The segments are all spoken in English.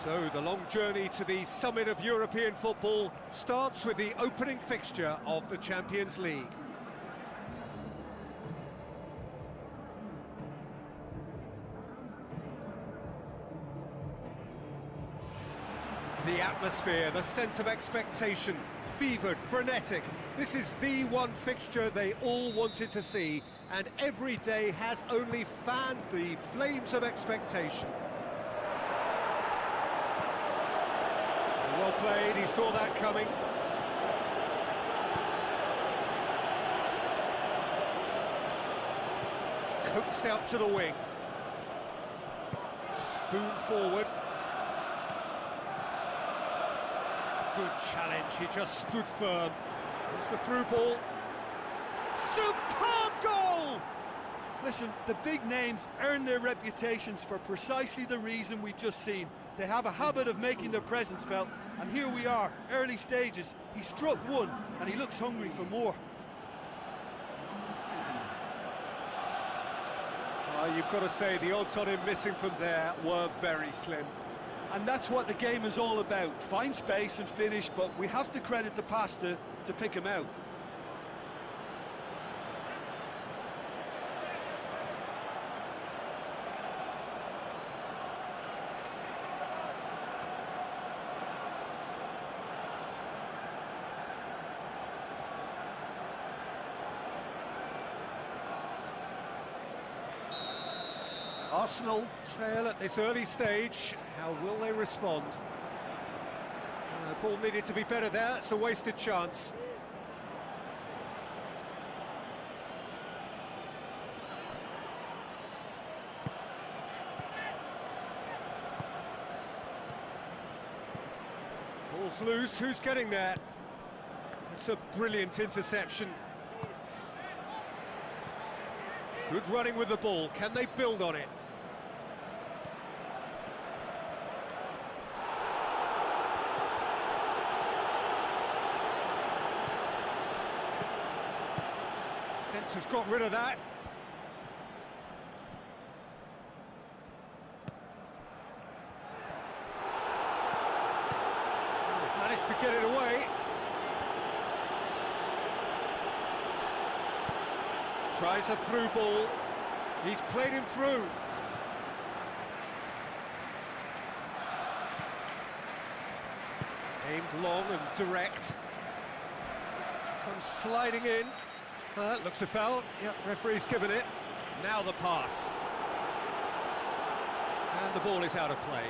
So the long journey to the summit of European football starts with the opening fixture of the Champions League. The atmosphere, the sense of expectation, fevered, frenetic. This is the one fixture they all wanted to see, and every day has only fanned the flames of expectation. Well played, he saw that coming. Coaxed out to the wing. Spoon forward. Good challenge, he just stood firm. There's the through ball. Superb goal! Listen, the big names earn their reputations for precisely the reason we've just seen. They have a habit of making their presence felt, and here we are, early stages. He struck one, and he looks hungry for more. You've got to say, the odds on him missing from there were very slim. And that's what the game is all about. Find space and finish, but we have to credit the passer to pick him out. Arsenal trail at this early stage. How will they respond? Ball needed to be better there. It's a wasted chance. Ball's loose. Who's getting there? It's a brilliant interception. Good running with the ball. Can they build on it? Defence has got rid of that. They've managed to get it away. Tries a through ball. He's played him through. Aimed long and direct. Comes sliding in. Looks a foul. Yep, referee's given it. Now the pass. And the ball is out of play.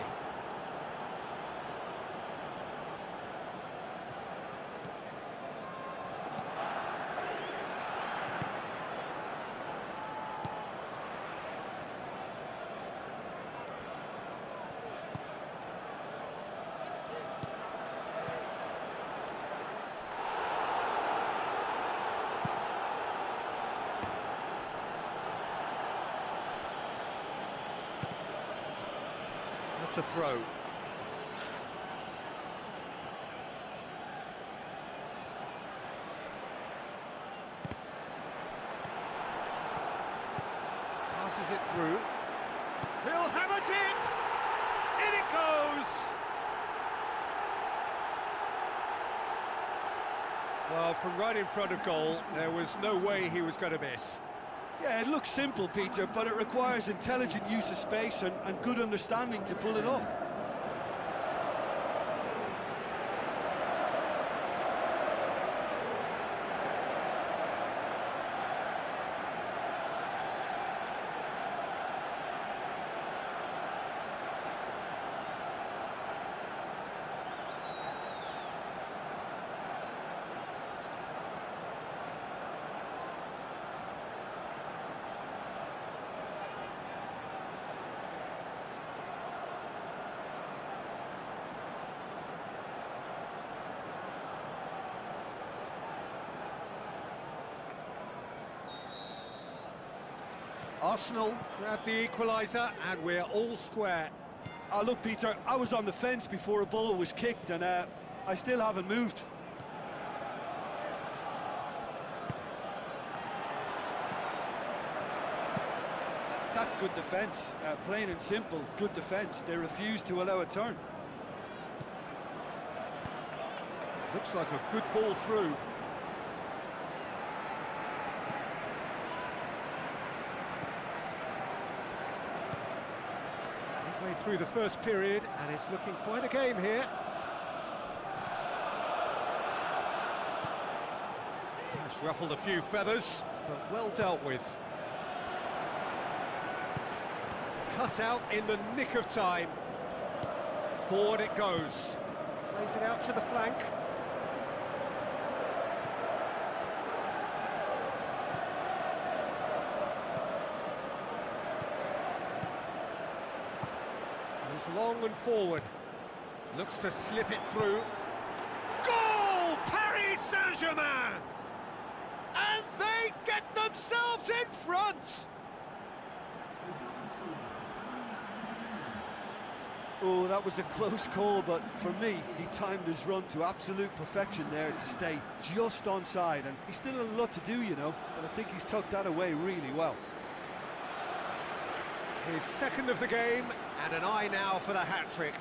That's a throw. Passes it through. He'll have a dip! In it goes! Well, from right in front of goal, there was no way he was going to miss. Yeah, it looks simple, Peter, but it requires intelligent use of space and good understanding to pull it off. Arsenal grab the equaliser and we're all square. Look, Peter, I was on the fence before a ball was kicked and I still haven't moved. That's good defence, plain and simple, good defence. They refuse to allow a turn. Looks like a good ball through. Halfway through the first period, and it's looking quite a game here. That's ruffled a few feathers, but well dealt with. Cut out in the nick of time. Forward it goes. Plays it out to the flank. Goes long and forward. Looks to slip it through. Goal! Paris Saint-Germain! And they get themselves in front! Oh, that was a close call, but for me, he timed his run to absolute perfection there to stay just onside, and he's still a lot to do, you know, but I think he's tucked that away really well. His second of the game, and an eye now for the hat-trick.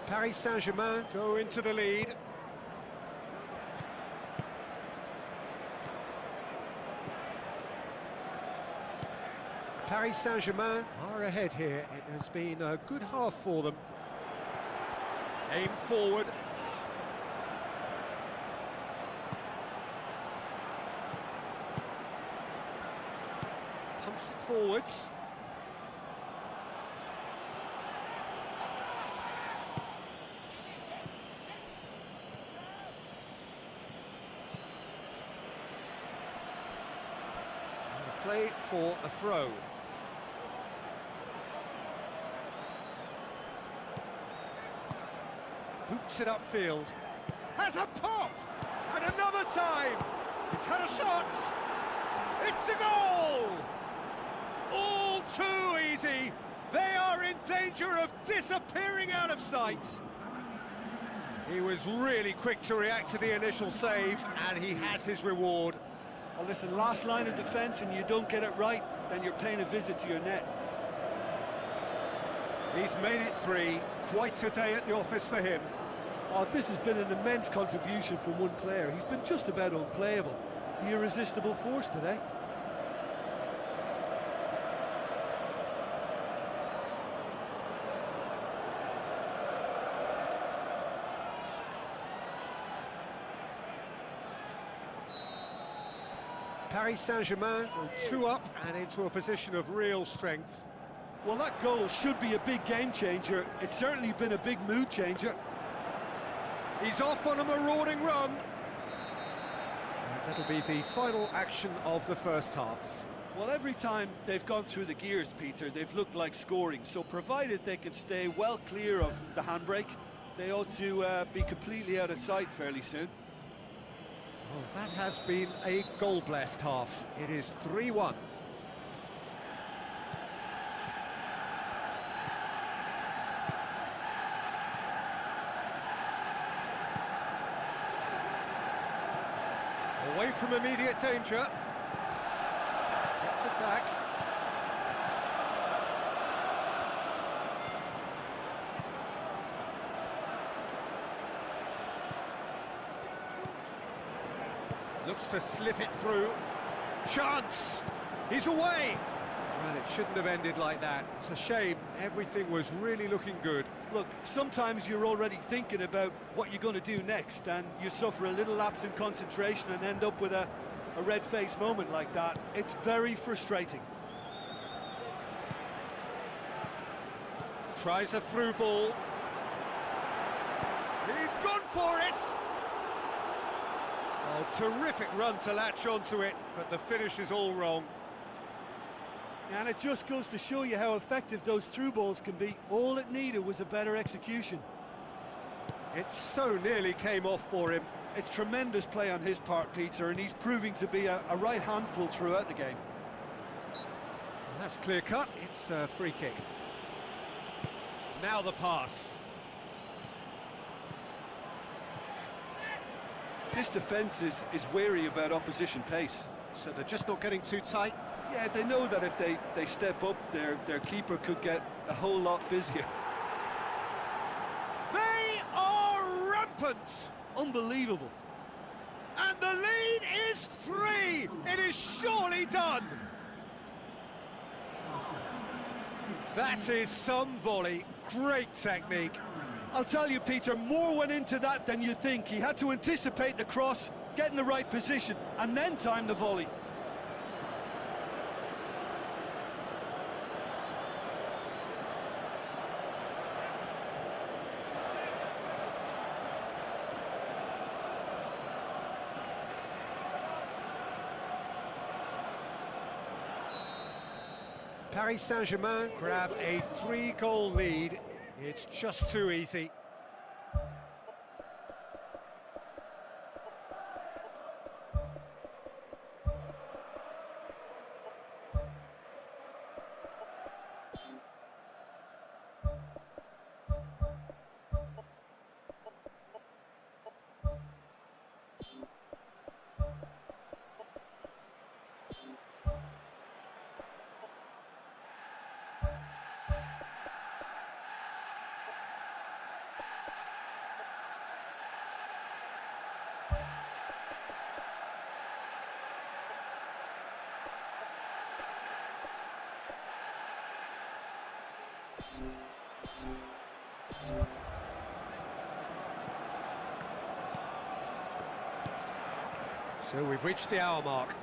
Paris Saint-Germain go into the lead. Paris Saint-Germain are ahead here. It has been a good half for them. Aim forward. Pumps it forwards. Play for a throw. Boots it upfield. Has a pop! And another time! He's had a shot! It's a goal! All too easy! They are in danger of disappearing out of sight! He was really quick to react to the initial save, and he has his reward. Well, listen, last line of defence and you don't get it right, then you're paying a visit to your net. He's made it 3, quite a day at the office for him. Oh, this has been an immense contribution from one player. He's been just about unplayable. The irresistible force today. Paris Saint-Germain go 2 up and into a position of real strength. Well, that goal should be a big game changer. It's certainly been a big mood changer. He's off on a marauding run. And that'll be the final action of the first half. Well, every time they've gone through the gears, Peter, they've looked like scoring. So provided they can stay well clear of the handbrake, they ought to be completely out of sight fairly soon. Well, that has been a goal-blessed half. It is 3-1. Away from immediate danger. Gets it back. Looks to slip it through. Chance! He's away! Well, it shouldn't have ended like that. It's a shame. Everything was really looking good. Look, sometimes you're already thinking about what you're going to do next, and you suffer a little lapse in concentration and end up with a red-faced moment like that. It's very frustrating. Tries a through ball. He's gone for it! Oh, terrific run to latch onto it, but the finish is all wrong. And it just goes to show you how effective those through balls can be. All it needed was a better execution. It so nearly came off for him. It's tremendous play on his part, Peter, and he's proving to be a right handful throughout the game. That's clear-cut. It's a free kick. Now the pass. This defence is wary about opposition pace. So they're just not getting too tight. Yeah, they know that if they step up, their keeper could get a whole lot busier. They are rampant! Unbelievable. And the lead is 3! It is surely done! That is some volley. Great technique. I'll tell you, Peter, more went into that than you think. He had to anticipate the cross, get in the right position, and then time the volley. Paris Saint-Germain grab a 3-goal lead. It's just too easy. So we've reached the hour mark.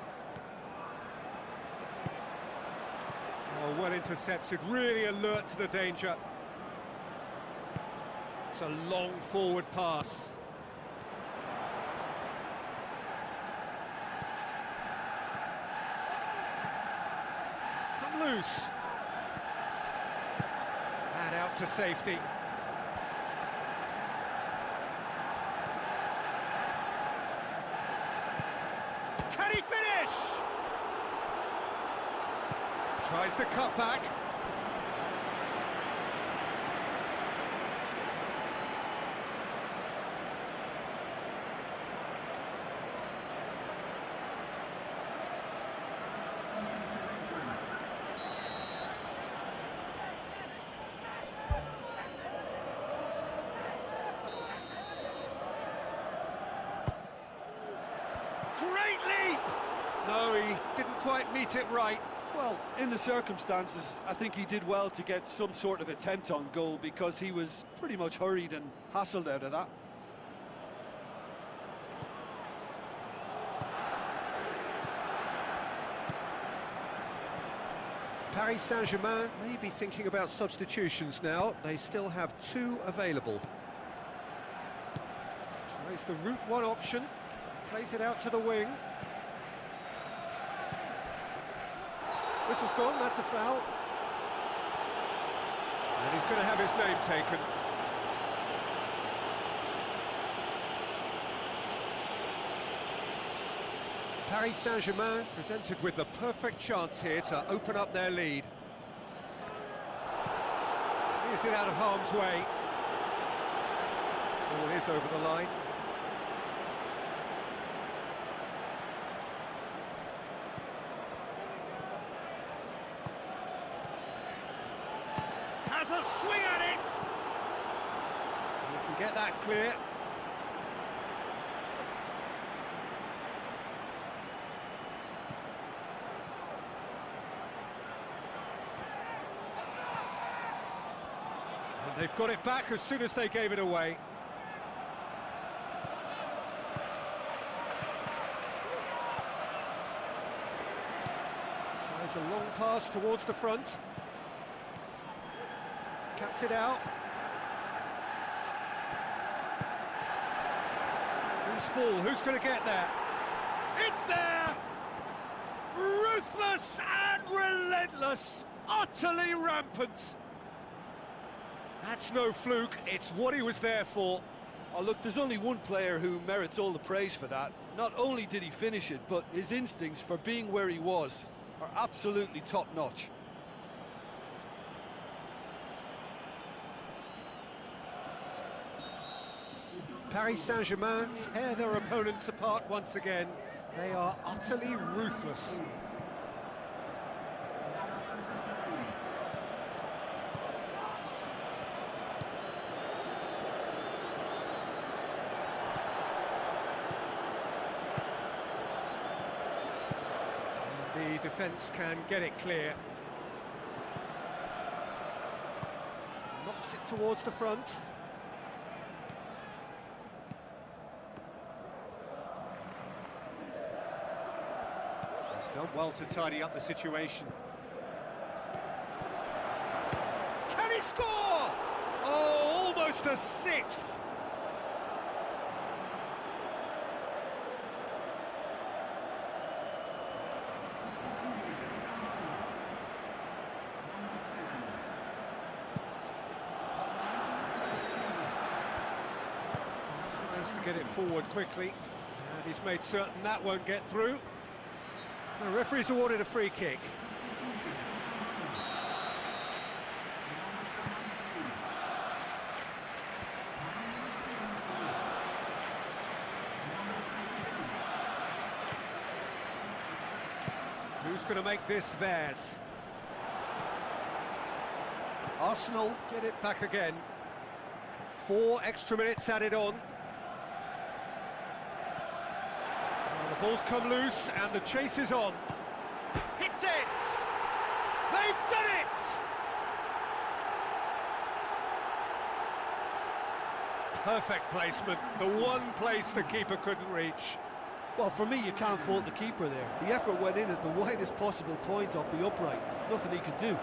Oh, well intercepted, really alert to the danger. It's a long forward pass. It's come loose. And out to safety. Can he finish? Tries to cut back. Great leap! No, he didn't quite meet it right. Well, in the circumstances, I think he did well to get some sort of attempt on goal because he was pretty much hurried and hassled out of that. Paris Saint-Germain may be thinking about substitutions now. They still have 2 available. Tries the route 1 option. Plays it out to the wing. Whistle's gone, that's a foul. And he's going to have his name taken. Paris Saint-Germain presented with the perfect chance here to open up their lead. Sees it out of harm's way. Ball is over the line. Has a swing at it! You can get that clear. And they've got it back as soon as they gave it away. Tries a long pass towards the front. Caps it out. Loose ball, who's going to get there? It's there! Ruthless and relentless, utterly rampant. That's no fluke, it's what he was there for. Oh, look, there's only one player who merits all the praise for that. Not only did he finish it, but his instincts for being where he was are absolutely top-notch. Paris Saint-Germain tear their opponents apart once again. They are utterly ruthless. The defence can get it clear. Knocks it towards the front. He's done well to tidy up the situation. Can he score? Oh, almost a sixth. Tries to get it forward quickly, and he's made certain that won't get through. The referee's awarded a free kick. Who's going to make this theirs? Arsenal get it back again. 4 extra minutes added on. The ball's come loose and the chase is on. Hits it! They've done it! Perfect placement, the one place the keeper couldn't reach. Well, for me, you can't fault the keeper there. The effort went in at the widest possible point off the upright. Nothing he could do.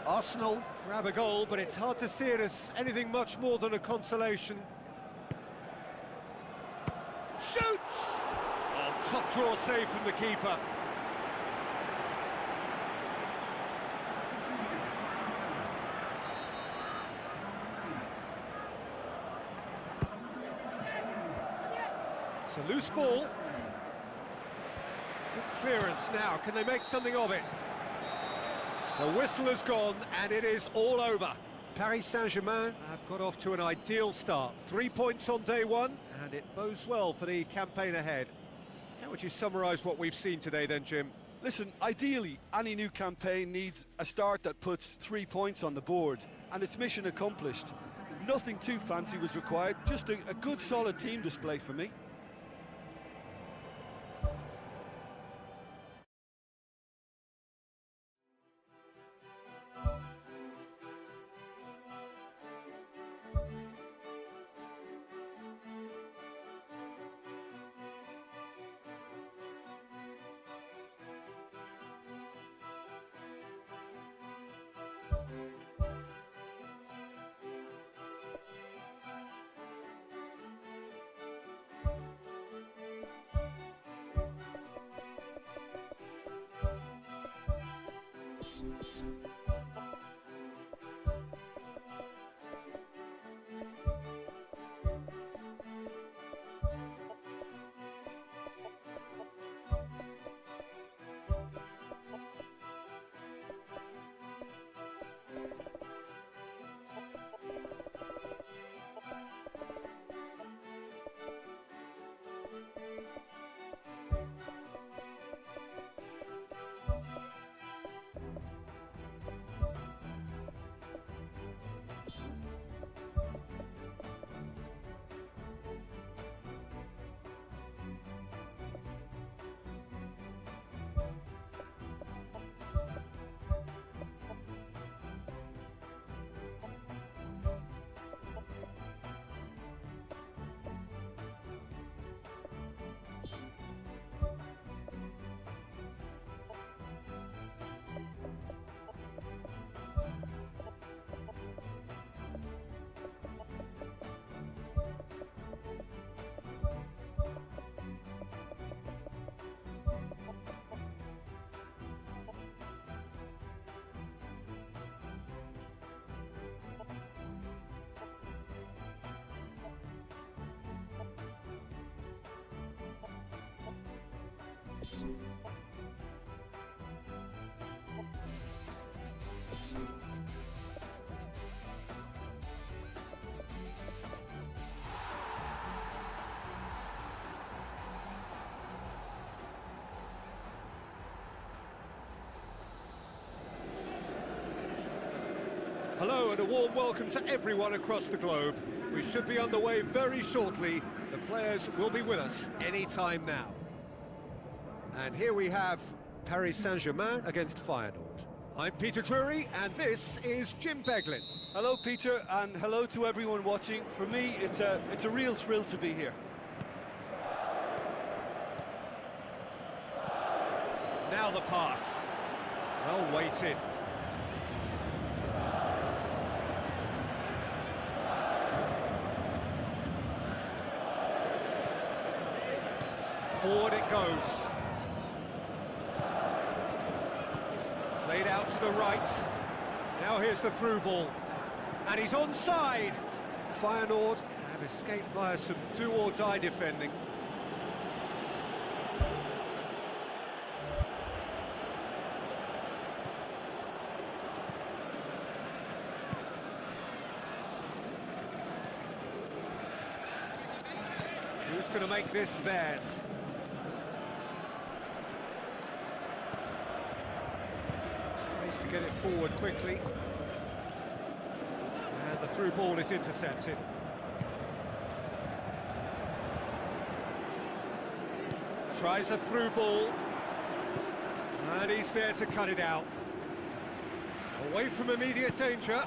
Arsenal grab a goal, but it's hard to see it as anything much more than a consolation. Shoots! Oh, top draw save from the keeper. It's a loose ball. Good clearance now. Can they make something of it? The whistle has gone and it is all over. Paris Saint-Germain have got off to an ideal start. 3 points on day one, and it bodes well for the campaign ahead. How would you summarise what we've seen today then, Jim? Listen, ideally, any new campaign needs a start that puts 3 points on the board, and it's mission accomplished. Nothing too fancy was required, just a good solid team display for me. Hello and a warm welcome to everyone across the globe. We should be underway very shortly. The players will be with us any time now. And here we have Paris Saint-Germain against Feyenoord. I'm Peter Drury and this is Jim Beglin. Hello, Peter, and hello to everyone watching. For me, it's a real thrill to be here. Now the pass. Well weighted. Forward it goes. Played out to the right. Now here's the through ball. And he's onside. Feyenoord have escaped via some do-or-die defending. Who's going to make this theirs? Tries to get it forward quickly. And the through ball is intercepted. Tries a through ball. And he's there to cut it out. Away from immediate danger.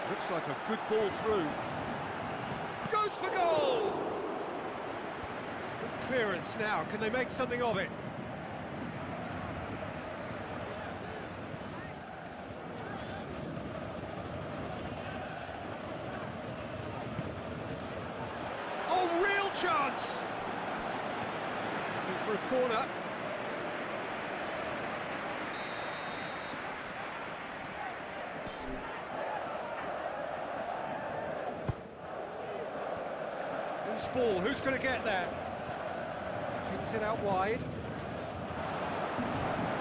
Looks like a good ball through. Goes for goal! Good clearance now. Can they make something of it? Oh, real chance! Looking for a corner. Who's ball? Who's going to get there? Kicks it out wide.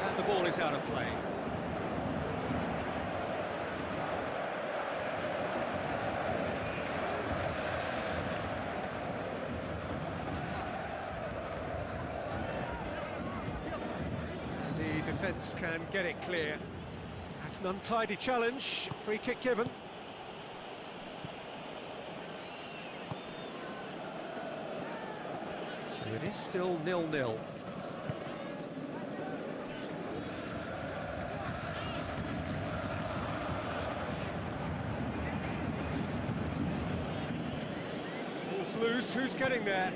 And the ball is out of play. And the defence can get it clear. That's an untidy challenge. Free kick given. So it is still 0-0. Ball's loose, who's getting there?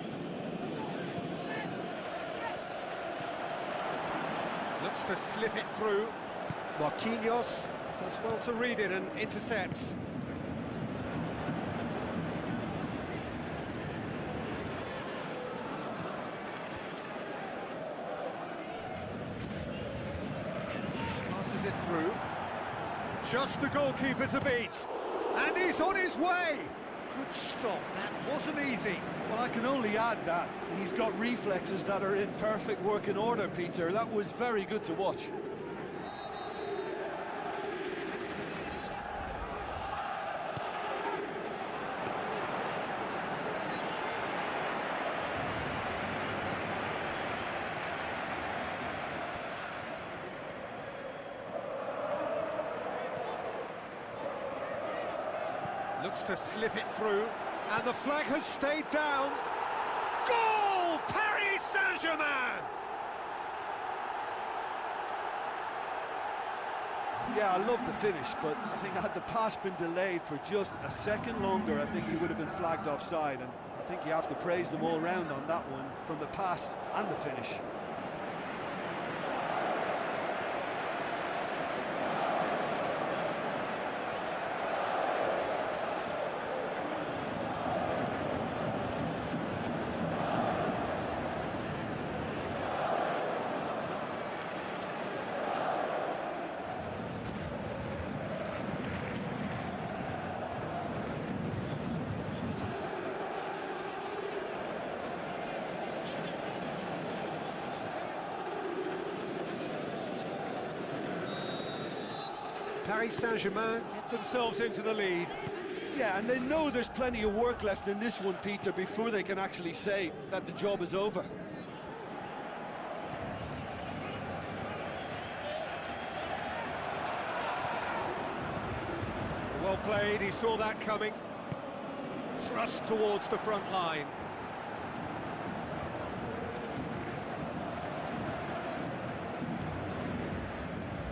Looks to slip it through. Marquinhos does well to read it and intercepts. Passes it through. Just the goalkeeper to beat. And he's on his way. Good stop. That wasn't easy. Well, I can only add that he's got reflexes that are in perfect working order, Peter. That was very good to watch. Looks to slip it through, and the flag has stayed down. Goal! Paris Saint-Germain! Yeah, I love the finish, but I think had the pass been delayed for just a second longer, I think he would have been flagged offside, and I think you have to praise them all round on that one, from the pass and the finish. Paris Saint-Germain get themselves into the lead. Yeah, and they know there's plenty of work left in this one, Peter, before they can actually say that the job is over. Well played, he saw that coming. Thrust towards the front line.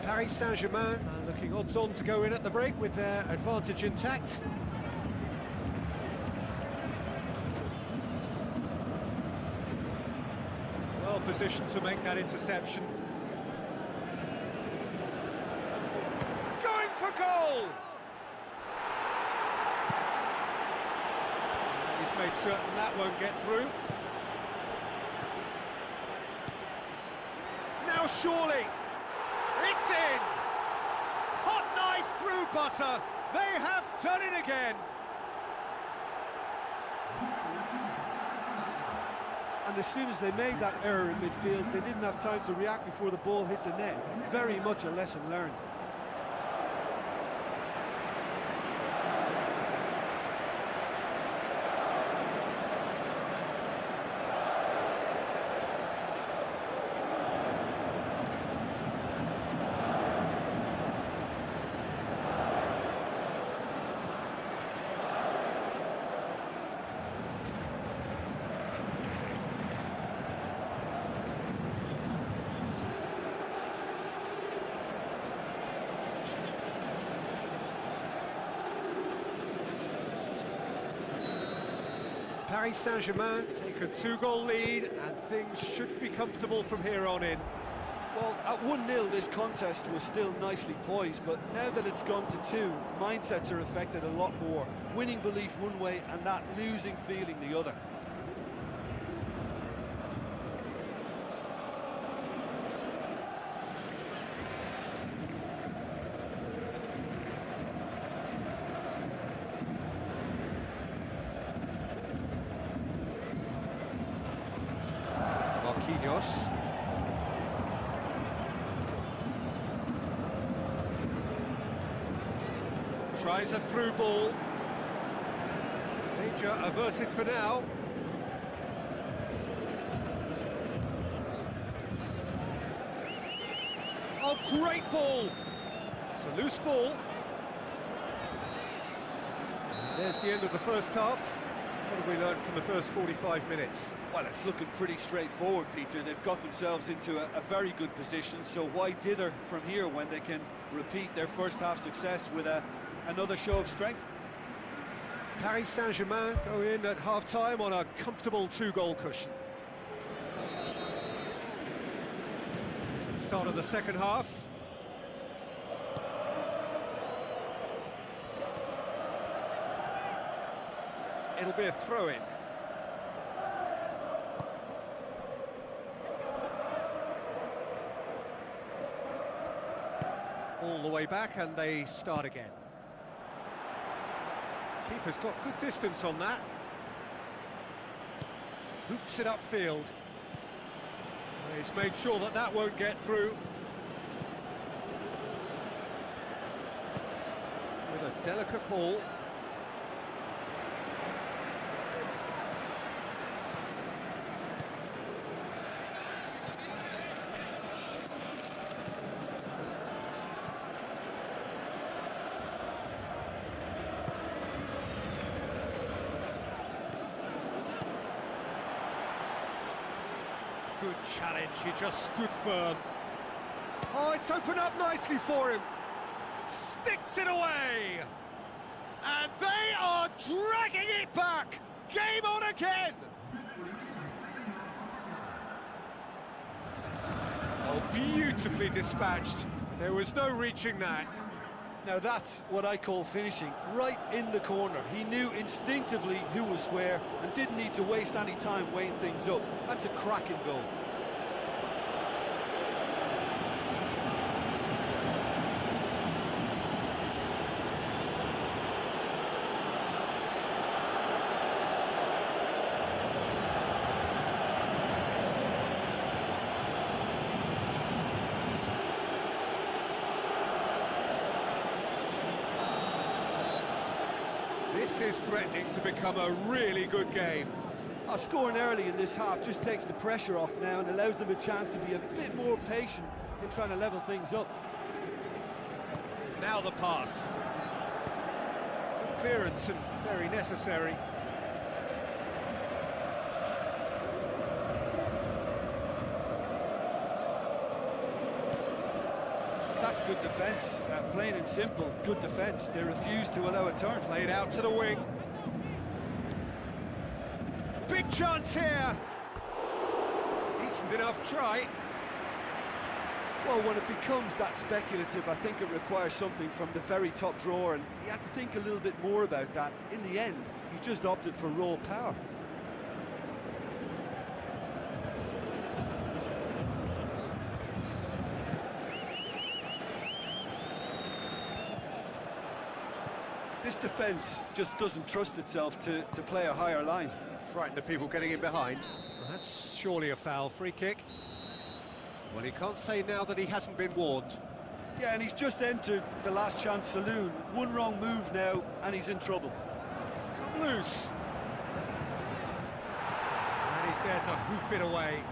Paris Saint-Germain looking odds-on to go in at the break with their advantage intact. Well positioned to make that interception. Going for goal! He's made certain that won't get through. Now surely! It's in! Hot knife through butter! They have done it again! And as soon as they made that error in midfield, they didn't have time to react before the ball hit the net. Very much a lesson learned. Paris Saint-Germain take a 2-goal lead and things should be comfortable from here on in. Well, at 1-0 this contest was still nicely poised, but now that it's gone to 2, mindsets are affected a lot more. Winning belief one way and that losing feeling the other. Marquinhos. Tries a through ball. Danger averted for now. Oh, great ball! It's a loose ball. There's the end of the first half. What have we learned from the first 45 minutes? Well, it's looking pretty straightforward, Peter. They've got themselves into a very good position, so why dither from here when they can repeat their first half success with another show of strength? Paris Saint-Germain go in at half-time on a comfortable 2-goal cushion. It's the start of the second half. It'll be a throw-in. All the way back and they start again. Keeper's got good distance on that. Hoops it upfield. He's made sure that that won't get through. With a delicate ball. Good challenge, he just stood firm. Oh, it's opened up nicely for him. Sticks it away. And they are dragging it back. Game on again. Oh, beautifully dispatched. There was no reaching that. Now that's what I call finishing, right in the corner. He knew instinctively who was where and didn't need to waste any time weighing things up. That's a cracking goal. This is threatening to become a really good game. Scoring early in this half just takes the pressure off now and allows them a chance to be a bit more patient in trying to level things up. Now the pass. Good clearance and very necessary. That's good defence, plain and simple, good defence. They refuse to allow a turn. Played out to the wing. Big chance here. Decent enough try. Well, when it becomes that speculative, I think it requires something from the very top drawer, and he had to think a little bit more about that. In the end, he's just opted for raw power. This defence just doesn't trust itself to play a higher line. Frightened of people getting in behind. Well, that's surely a foul. Free kick. Well, he can't say now that he hasn't been warned. Yeah, and he's just entered the last chance saloon. One wrong move now, and he's in trouble. He's come loose. And he's there to hoof it away.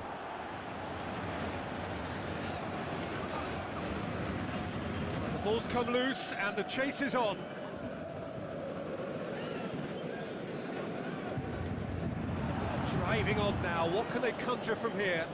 Well, the ball's come loose, and the chase is on. Driving on now, what can they conjure from here?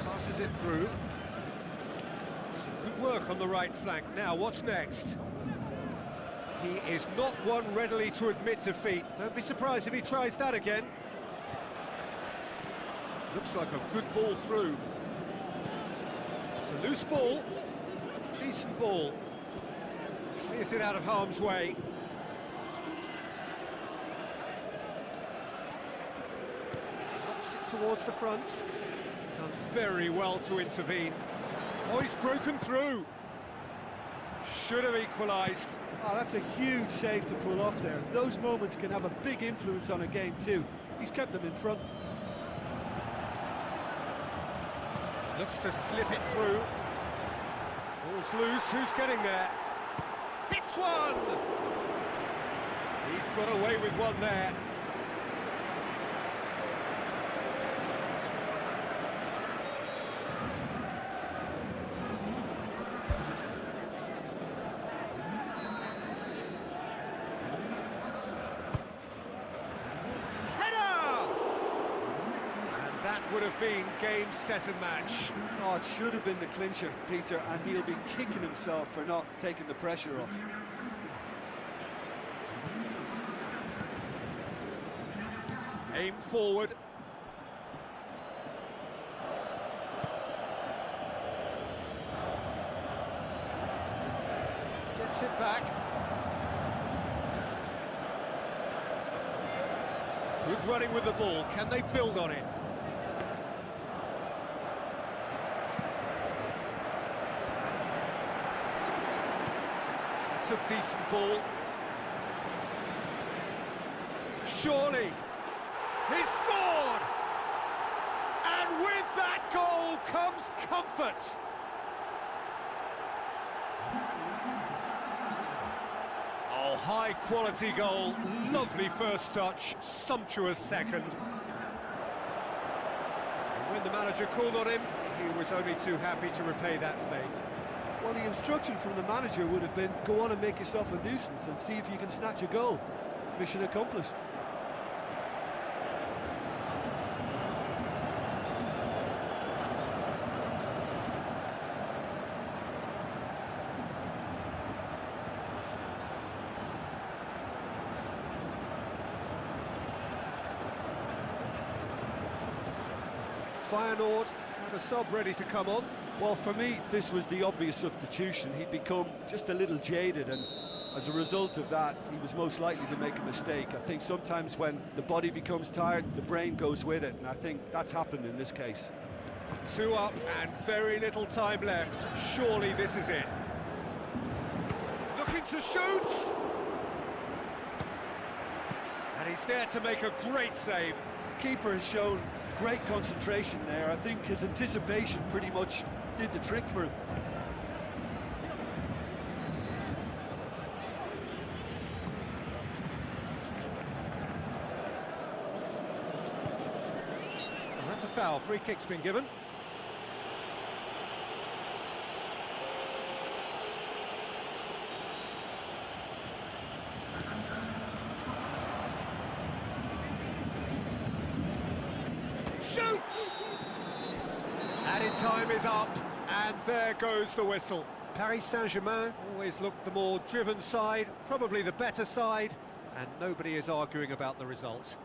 Passes it through. Some good work on the right flank. Now, what's next? He is not one readily to admit defeat. Don't be surprised if he tries that again. Looks like a good ball through. It's a loose ball. Decent ball. Clears it out of harm's way. Towards the front. Done very well to intervene. Oh, he's broken through. Should have equalised. Oh, that's a huge save to pull off there. Those moments can have a big influence on a game too. He's kept them in front. Looks to slip it through. Ball's loose. Who's getting there? Hits one! He's got away with one there. Would have been game, set and match. Oh, it should have been the clincher, Peter, and he'll be kicking himself for not taking the pressure off. Aim forward. Gets it back. Good running with the ball. Can they build on it? It's a decent ball. Surely. He's scored! And with that goal comes comfort. Oh, high quality goal. Lovely first touch, sumptuous second. And when the manager called on him, he was only too happy to repay that faith. Well, the instruction from the manager would have been, go on and make yourself a nuisance and see if you can snatch a goal. Mission accomplished. Feyenoord have a sub ready to come on. Well, for me, this was the obvious substitution. He'd become just a little jaded, and as a result of that, he was most likely to make a mistake. I think sometimes when the body becomes tired, the brain goes with it, and I think that's happened in this case. 2 up and very little time left. Surely this is it. Looking to shoot! And he's there to make a great save. The keeper has shown great concentration there. I think his anticipation pretty much did the trick for him. Well, that's a foul. Free kick's been given. Shoots! Added time is up, and there goes the whistle. Paris Saint-Germain always looked the more driven side, probably the better side, and nobody is arguing about the result.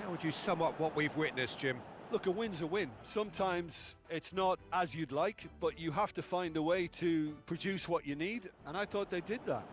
How would you sum up what we've witnessed, Jim? Look, a win's a win. Sometimes it's not as you'd like, but you have to find a way to produce what you need, and I thought they did that.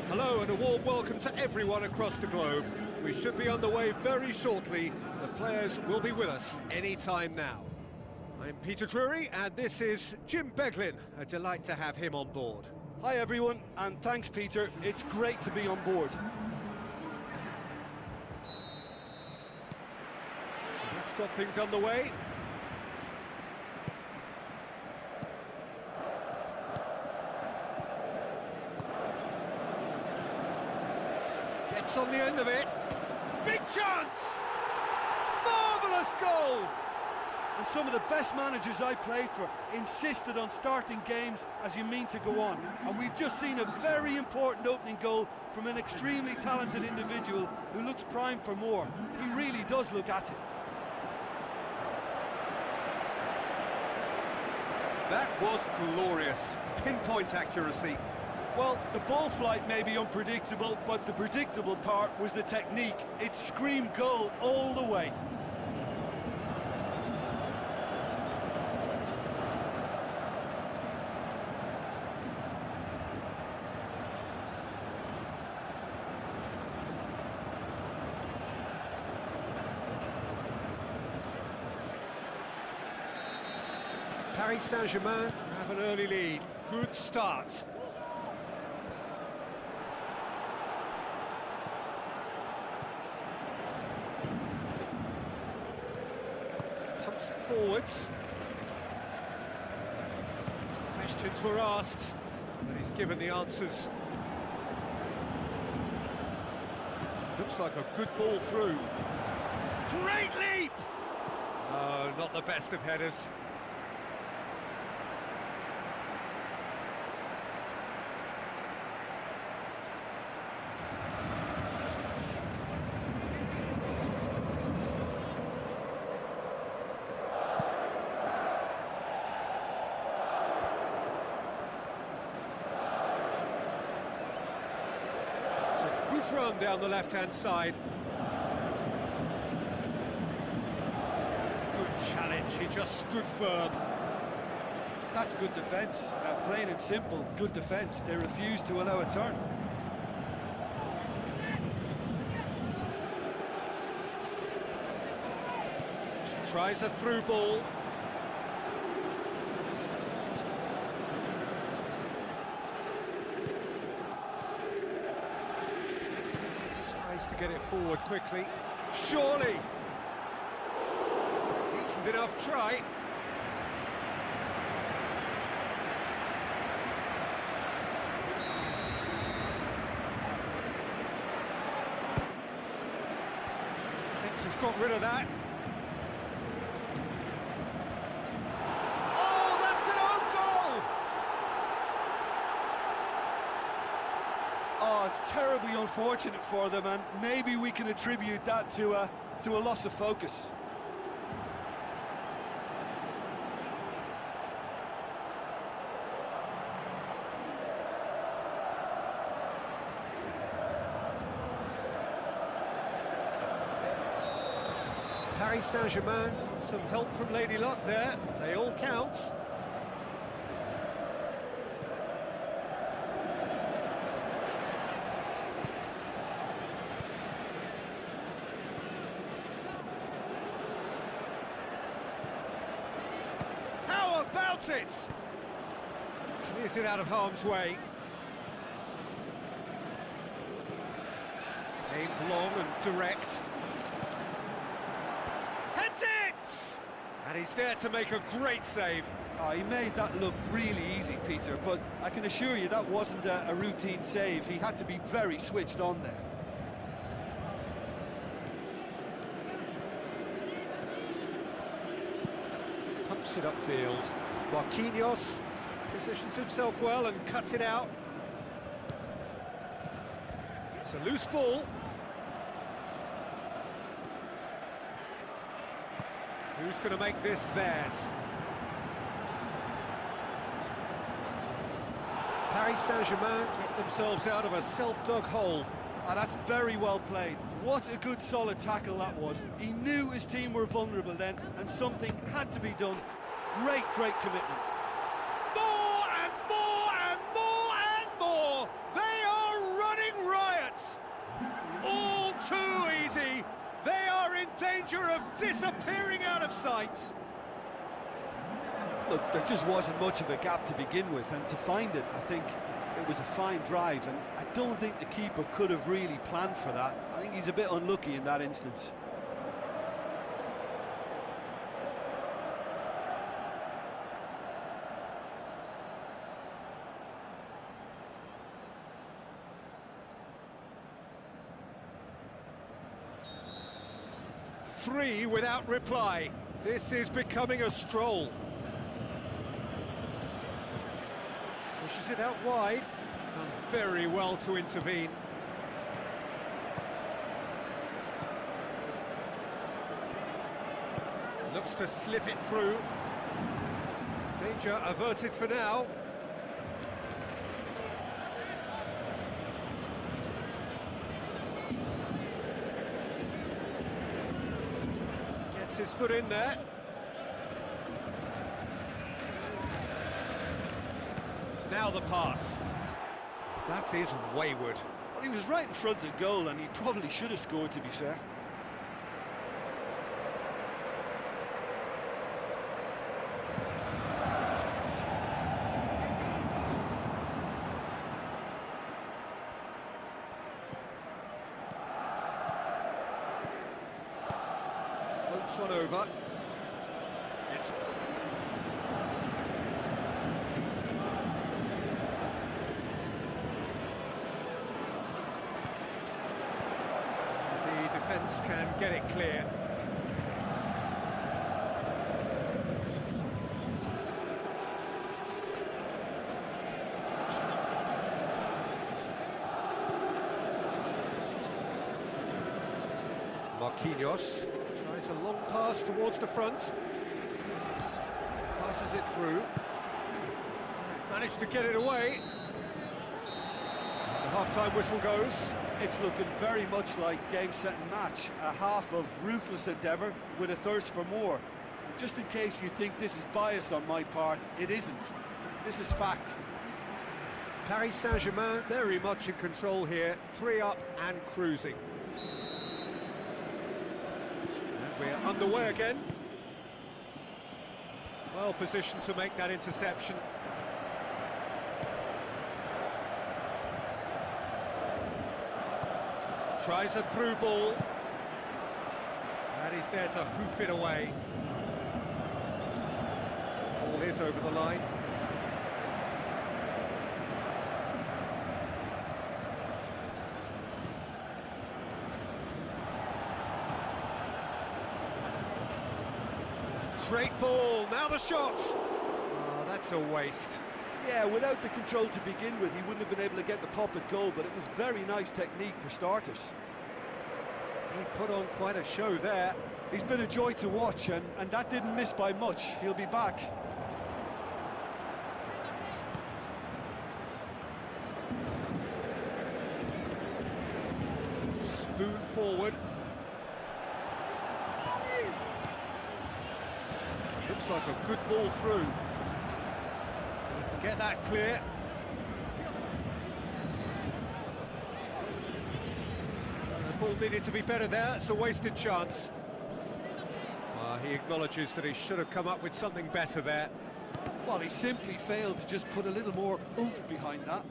Hello and a warm welcome to everyone across the globe. We should be on the way very shortly. The players will be with us any time now. I'm Peter Drury and this is Jim Beglin. A delight to have him on board. Hi everyone, and thanks Peter. It's great to be on board. So that's got things underway. Gets on the end of it. Big chance! Marvellous goal! And some of the best managers I played for insisted on starting games as you mean to go on. And we've just seen a very important opening goal from an extremely talented individual who looks primed for more. He really does look at it. That was glorious. Pinpoint accuracy. Well, the ball flight may be unpredictable, but the predictable part was the technique. It screamed goal all the way. Paris Saint-Germain have an early lead. Good start. Pumps it forwards. Questions were asked, but he's given the answers. Looks like a good ball through. Great leap! Oh, not the best of headers. It's a good run down the left-hand side. Good challenge, he just stood firm. That's good defence, plain and simple, good defence. They refused to allow a turn. Tries a through ball. Tries to get it forward quickly. Surely! Decent enough try. Fence has got rid of that. Oh, that's an own goal! Oh, it's terribly unfortunate for them, and maybe we can attribute that to a loss of focus. Paris Saint-Germain, some help from Lady Luck there, they all count. How about it? Clears it out of harm's way. Aimed long and direct. Heads it! And he's there to make a great save. Oh, he made that look really easy, Peter, but I can assure you that wasn't a routine save. He had to be very switched on there. Pumps it upfield. Marquinhos positions himself well and cuts it out. It's a loose ball. Who's going to make this theirs? Paris Saint-Germain get themselves out of a self-dug hole. Oh, that's very well played. What a good solid tackle that was. He knew his team were vulnerable then, and something had to be done. Great commitment. More and more and more and more! They are running riot! All too easy! They are in danger of disappearing out of sight! Look, there just wasn't much of a gap to begin with, and to find it, I think it was a fine drive, and I don't think the keeper could have really planned for that. I think he's a bit unlucky in that instance. Three without reply. This is becoming a stroll. Pushes it out wide. Done very well to intervene. Looks to slip it through. Danger averted for now. Gets his foot in there. Now the pass. That is wayward. Well, he was right in front of goal, and he probably should have scored, to be fair. Gets one over. It's... The defence can get it clear. Marquinhos tries a long pass towards the front. Passes it through. Managed to get it away. The half-time whistle goes. It's looking very much like game, set and match. A half of ruthless endeavour with a thirst for more. And just in case you think this is bias on my part, it isn't. This is fact. Paris Saint-Germain very much in control here. 3 up and cruising. We're underway again. Well positioned to make that interception. Tries a through ball. And he's there to hoof it away. Ball is over the line. Great ball, now the shot! Oh, that's a waste. Yeah, without the control to begin with, he wouldn't have been able to get the pop at goal, but it was very nice technique for starters. He put on quite a show there. He's been a joy to watch, and that didn't miss by much. He'll be back. Spoon forward. Looks like a good ball through. Get that clear. The ball needed to be better there. It's a wasted chance. He acknowledges that he should have come up with something better there. Well, he simply failed to just put a little more oomph behind that.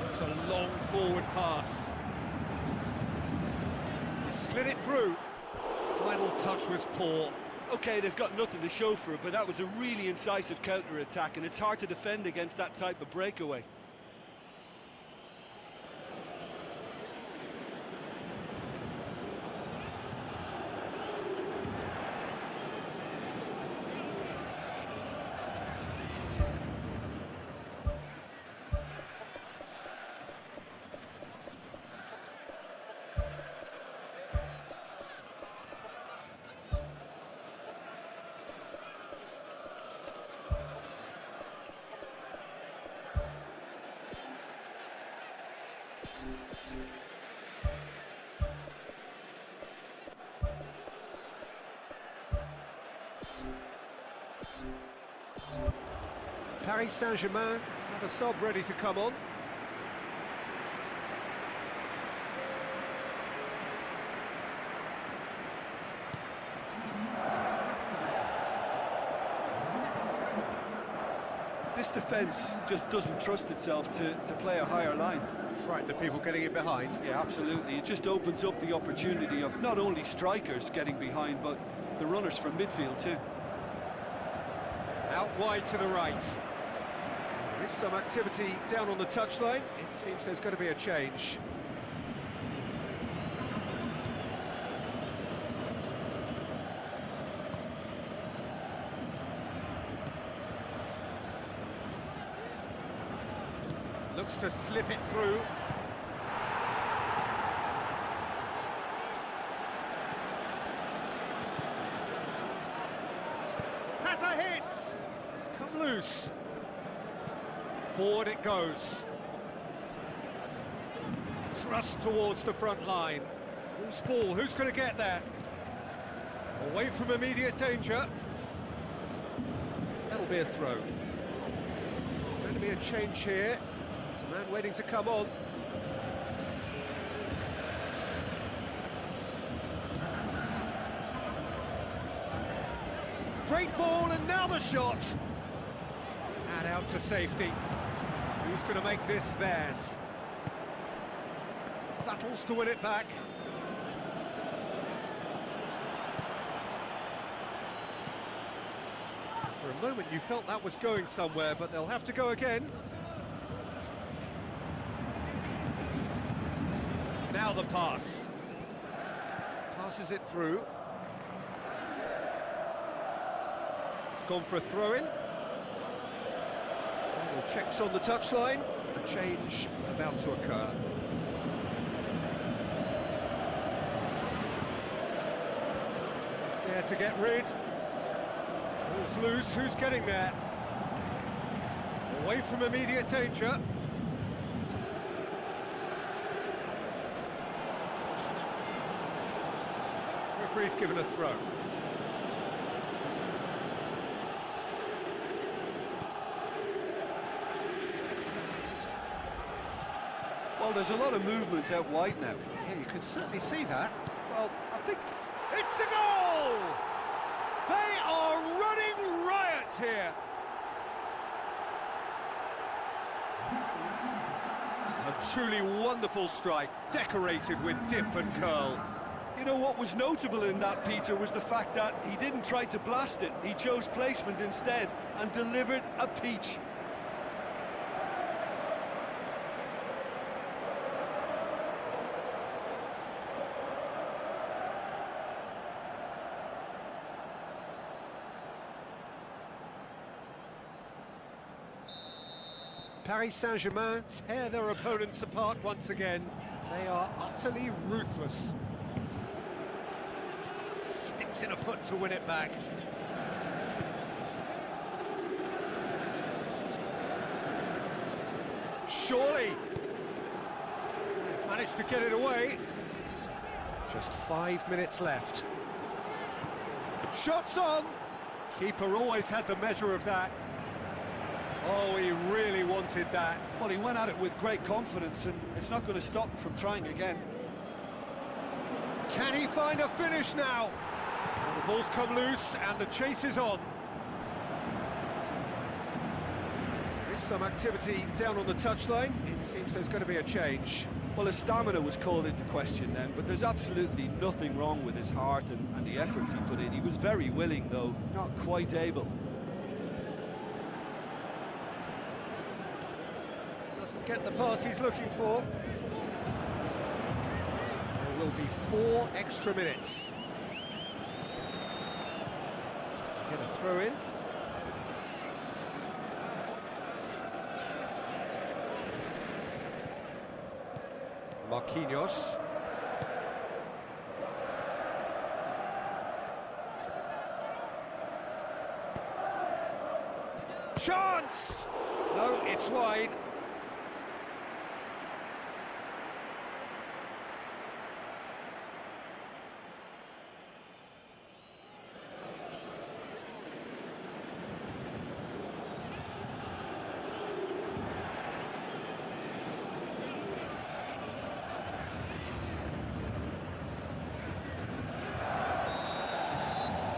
It's a long forward pass. He slid it through. Final touch was poor. Okay, they've got nothing to show for it, but that was a really incisive counter-attack, and it's hard to defend against that type of breakaway. Paris Saint-Germain have a sub ready to come on. This defence just doesn't trust itself to play a higher line. Frighten the people getting in behind. Yeah, absolutely. It just opens up the opportunity of not only strikers getting behind, but the runners from midfield too. Out wide to the right. There is some activity down on the touchline. It seems there's going to be a change. Looks to slip it through. Has a hit! It's come loose. Forward it goes. Thrust towards the front line. Loose ball, who's going to get there? Away from immediate danger. That'll be a throw. There's going to be a change here. There's a man waiting to come on. Great ball, and now the shot. And out to safety. Who's going to make this theirs? Battles to win it back. For a moment you felt that was going somewhere, but they'll have to go again. Now the pass. Passes it through. It's gone for a throw-in. Final checks on the touchline. A change about to occur. It's there to get rid. Ball's loose, who's getting there? Away from immediate danger. Referee's given a throw. Well, there's a lot of movement out wide now. Yeah, you can certainly see that. Well, I think... It's a goal! They are running riot here. A truly wonderful strike, decorated with dip and curl. You know what was notable in that, Peter, was the fact that he didn't try to blast it. He chose placement instead and delivered a peach. Paris Saint-Germain tear their opponents apart once again. They are utterly ruthless. Sticks in a foot to win it back. Surely! They've managed to get it away. Just 5 minutes left. Shots on! Keeper always had the measure of that. Oh, he really wanted that. Well, he went at it with great confidence, and it's not going to stop him from trying again. Can he find a finish now? Well, the ball's come loose, and the chase is on. There's some activity down on the touchline. It seems there's going to be a change. Well, his stamina was called into question then, but there's absolutely nothing wrong with his heart and the efforts he put in. He was very willing, though, not quite able. Doesn't get the pass he's looking for. There will be 4 extra minutes. Get a throw in. Marquinhos. Chance! No, it's wide.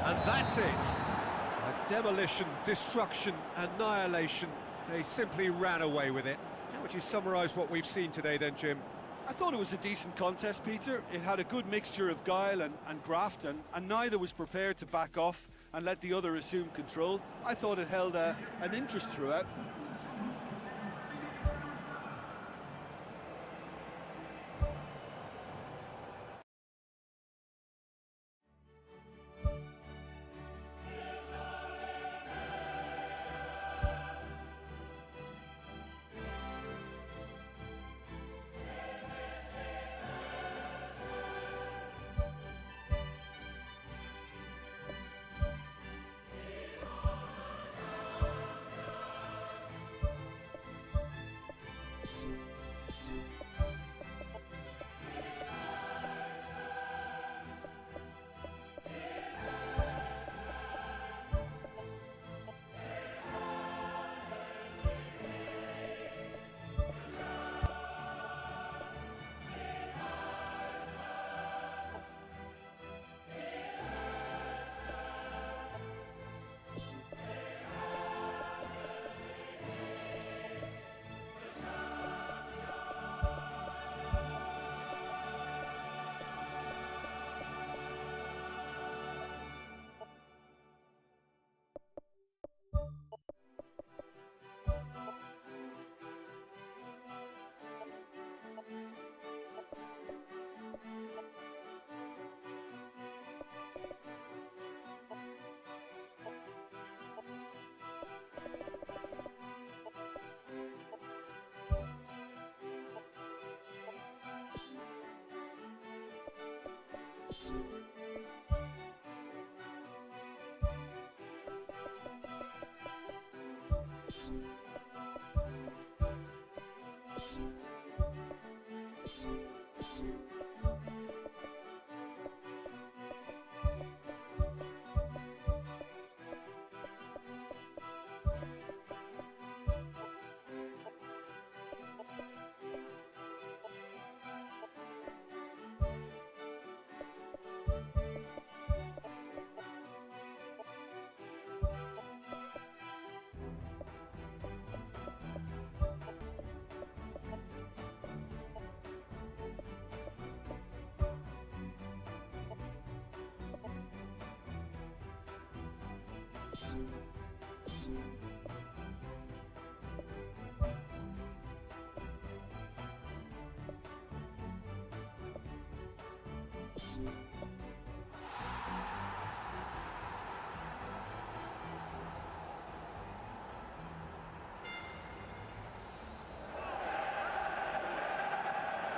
And that's it. A demolition, destruction, annihilation. They simply ran away with it. How would you summarise what we've seen today then, Jim? I thought it was a decent contest, Peter. It had a good mixture of guile and graft, and neither was prepared to back off and let the other assume control. I thought it held an interest throughout.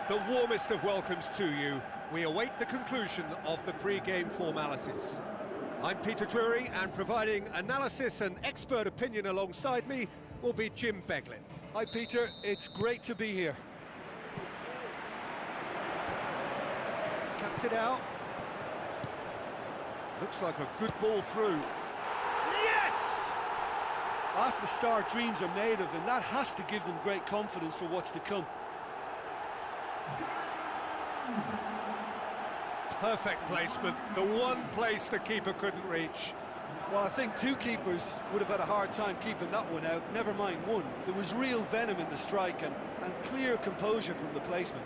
The warmest of welcomes to you. We await the conclusion of the pre-game formalities. I'm Peter Drury, and providing analysis and expert opinion alongside me will be Jim Beglin. Hi Peter, it's great to be here. Cuts it out. Looks like a good ball through. Yes! That's the start dreams are made of, and that has to give them great confidence for what's to come. Perfect placement, the one place the keeper couldn't reach. Well, I think two keepers would have had a hard time keeping that one out, never mind one. There was real venom in the strike and clear composure from the placement.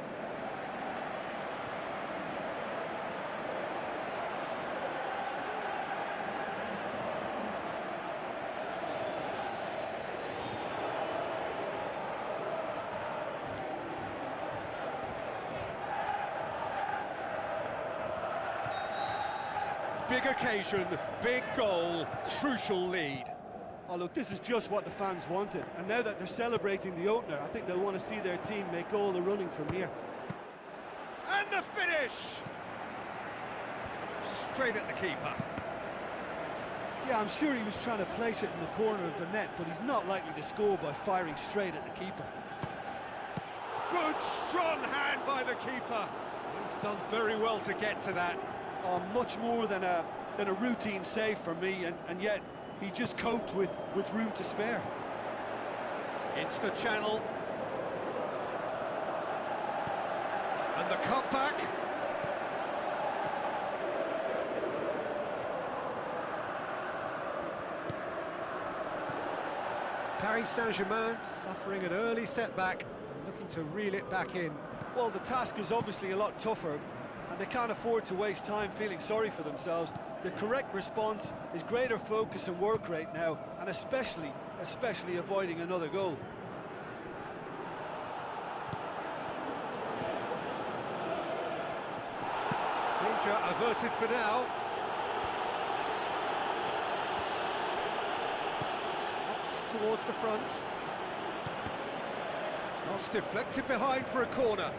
Big occasion, big goal, crucial lead. Oh look, this is just what the fans wanted, and now that they're celebrating the opener, I think they'll want to see their team make all the running from here. And the finish! Straight at the keeper. Yeah, I'm sure he was trying to place it in the corner of the net, but he's not likely to score by firing straight at the keeper. Good, strong hand by the keeper. He's done very well to get to that. Much more than a routine save for me, and yet he just coped with room to spare. Into the channel. And the cutback. Paris Saint-Germain suffering an early setback and looking to reel it back in. Well, the task is obviously a lot tougher, and they can't afford to waste time feeling sorry for themselves. The correct response is greater focus and work rate now, and especially avoiding another goal. Danger averted for now. Ups it towards the front. Cross deflected behind for a corner.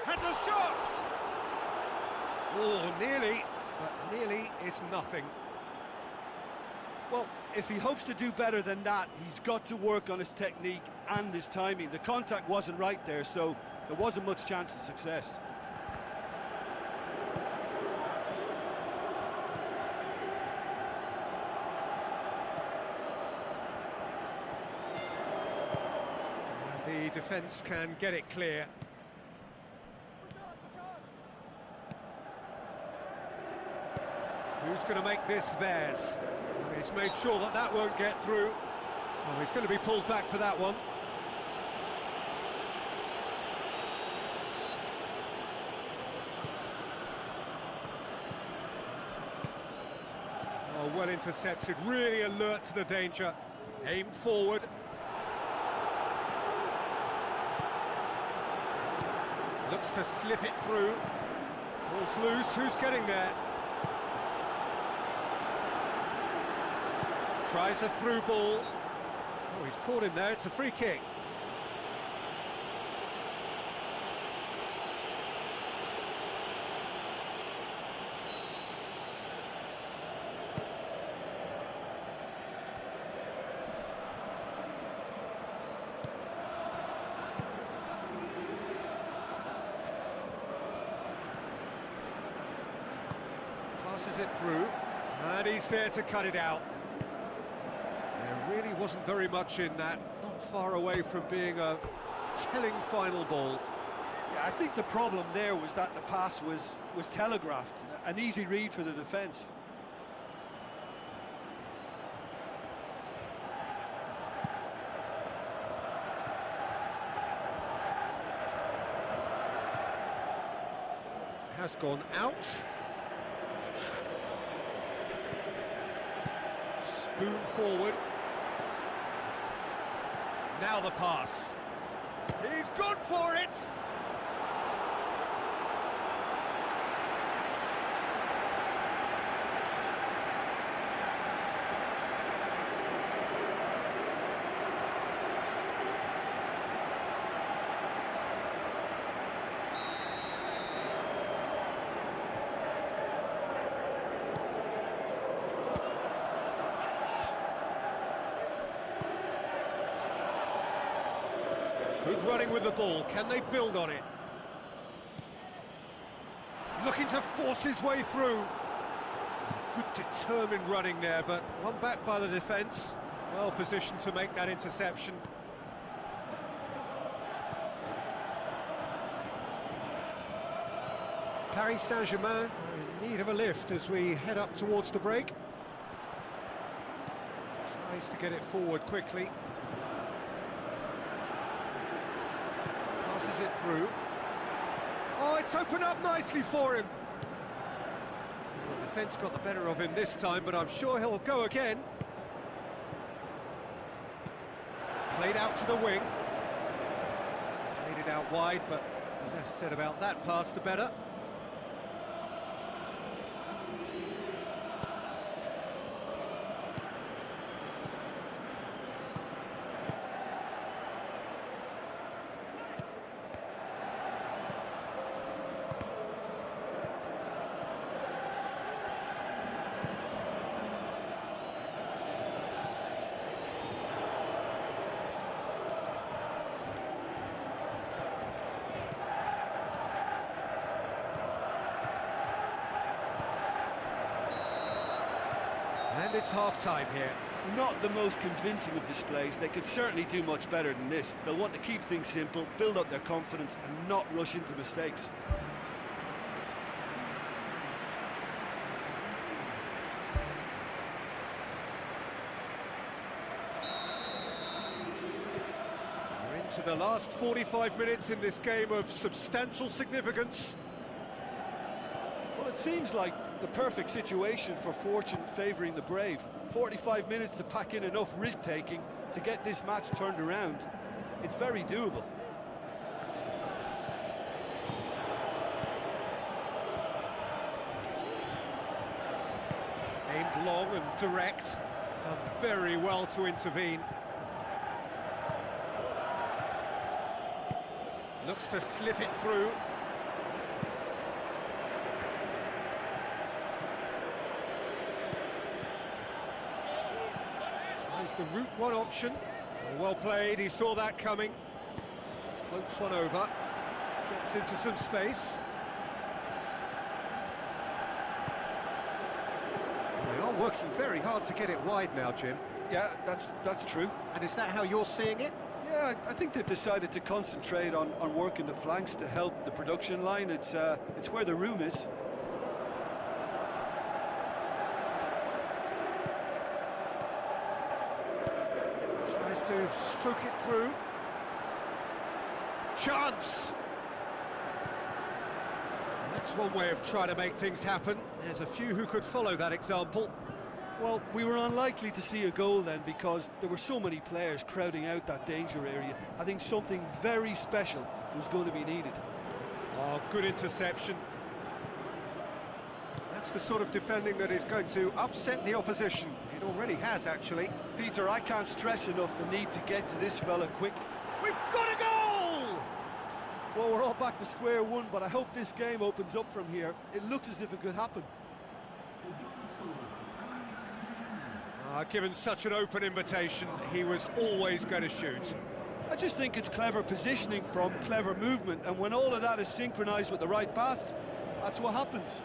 Has a shot! Oh, nearly, but nearly is nothing. Well, if he hopes to do better than that, he's got to work on his technique and his timing. The contact wasn't right there, so there wasn't much chance of success. And the defence can get it clear. Who's going to make this theirs? Well, he's made sure that that won't get through. Oh, he's going to be pulled back for that one. Oh, well intercepted, really alert to the danger. Aimed forward. Looks to slip it through. Ball's loose, who's getting there? Tries a through ball. Oh, he's caught him there, it's a free kick. Passes it through, and he's there to cut it out. There really wasn't very much in that, not far away from being a telling final ball. Yeah, I think the problem there was that the pass was telegraphed, an easy read for the defence. Has gone out. Spoon forward. Now the pass. He's gone for it! Good running with the ball. Can they build on it? Looking to force his way through. Good determined running there, but one back by the defence. Well positioned to make that interception. Paris Saint-Germain are in need of a lift as we head up towards the break. Tries to get it forward quickly. Passes it through. Oh, it's opened up nicely for him. The defence got the better of him this time, but I'm sure he'll go again. Played out to the wing. Played it out wide, but the less said about that pass, the better. And it's half-time here. Not the most convincing of displays. They could certainly do much better than this. They'll want to keep things simple, build up their confidence and not rush into mistakes. We're into the last 45 minutes in this game of substantial significance. Well, it seems like the perfect situation for fortune favouring the brave. 45 minutes to pack in enough risk-taking to get this match turned around. It's very doable. Aimed long and direct. Done very well to intervene. Looks to slip it through. Tries the route one option. Well played, he saw that coming. Floats one over. Gets into some space. They are working very hard to get it wide now, Jim. Yeah, that's true. And is that how you're seeing it? Yeah, I think they've decided to concentrate on working the flanks to help the production line. It's where the room is. Tries to stroke it through. Chance! That's one way of trying to make things happen. There's a few who could follow that example. Well, we were unlikely to see a goal then because there were so many players crowding out that danger area. I think something very special was going to be needed. Oh, good interception. That's the sort of defending that is going to upset the opposition. It already has, actually. Peter, I can't stress enough the need to get to this fella quick. We've got a goal! Well, we're all back to square one, but I hope this game opens up from here. It looks as if it could happen. Given such an open invitation, he was always going to shoot. I just think it's clever positioning from clever movement, and when all of that is synchronised with the right pass, that's what happens.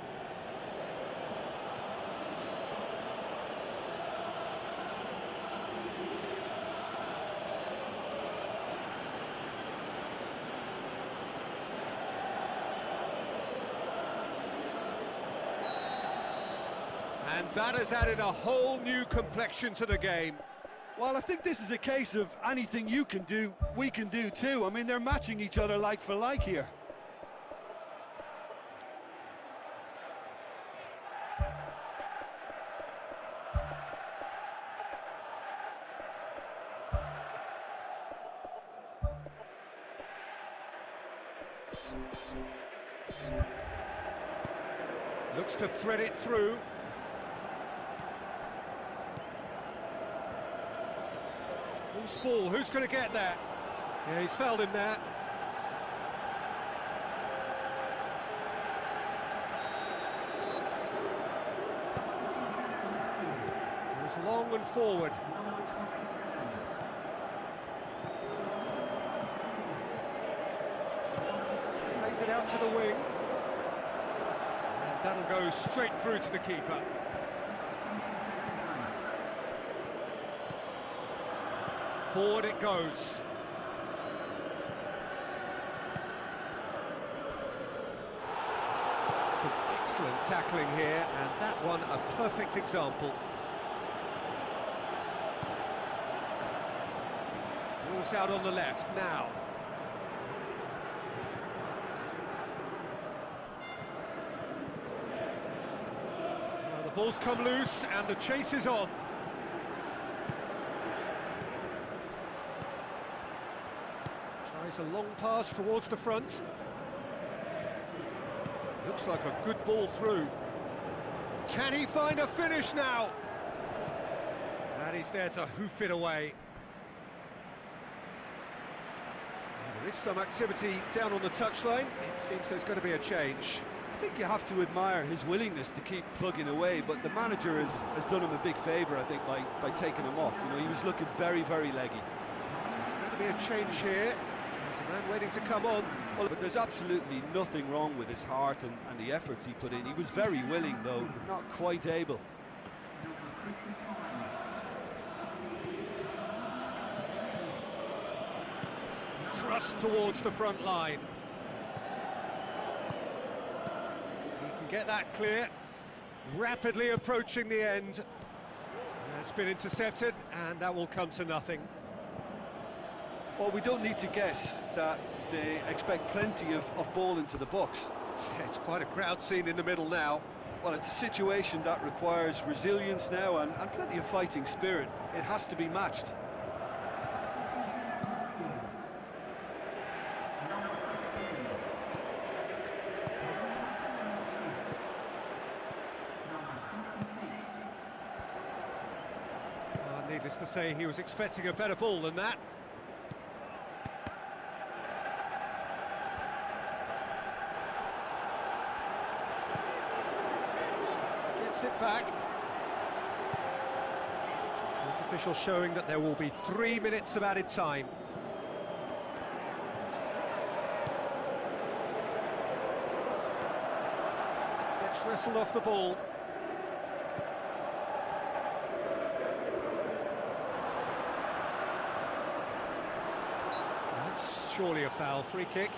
And that has added a whole new complexion to the game. Well, I think this is a case of anything you can do, we can do too. I mean, they're matching each other like for like here. Looks to thread it through. Loose ball, who's going to get that? Yeah, he's fouled him there. Goes long and forward. Plays it out to the wing. And that'll go straight through to the keeper. Forward it goes. Some excellent tackling here, and that one a perfect example. Ball's out on the left now. Now the ball's come loose, and the chase is on. Tries a long pass towards the front. Looks like a good ball through. Can he find a finish now? And he's there to hoof it away. There is some activity down on the touchline. It seems there's going to be a change. I think you have to admire his willingness to keep plugging away, but the manager has done him a big favour, I think, by taking him off. You know, he was looking very, very leggy. There's going to be a change here. There's a man waiting to come on. Well, but there's absolutely nothing wrong with his heart and the efforts he put in. He was very willing, though, not quite able. Thrust towards the front line. He can get that clear. Rapidly approaching the end. It's been intercepted, and that will come to nothing. Well, we don't need to guess that they expect plenty of ball into the box. Yeah, it's quite a crowd scene in the middle now. Well, it's a situation that requires resilience now and plenty of fighting spirit. It has to be matched. Needless to say, he was expecting a better ball than that. Gets it back. Fourth official showing that there will be 3 minutes of added time. Gets wrestled off the ball. Surely a foul. Free kick.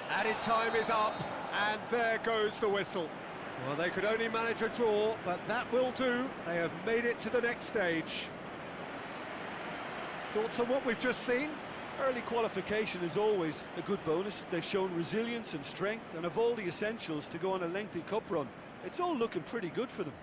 Added time is up, and there goes the whistle. Well, they could only manage a draw, but that will do. They have made it to the next stage. Thoughts on what we've just seen? Early qualification is always a good bonus. They've shown resilience and strength, and have all the essentials to go on a lengthy cup run. It's all looking pretty good for them.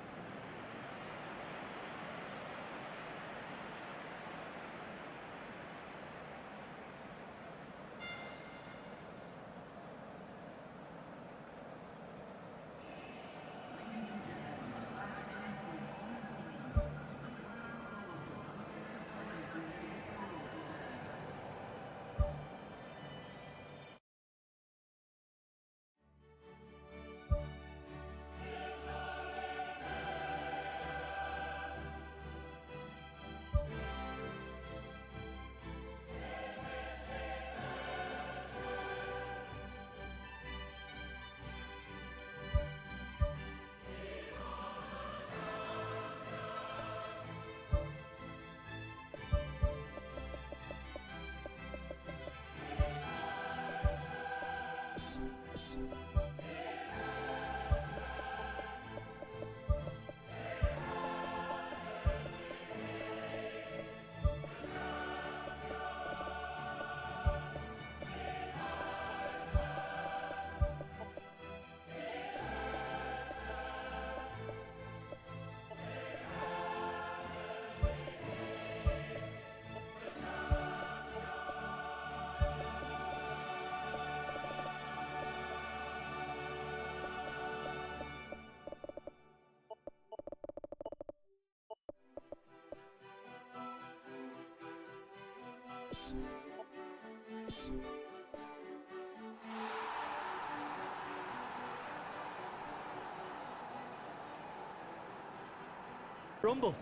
Rumble.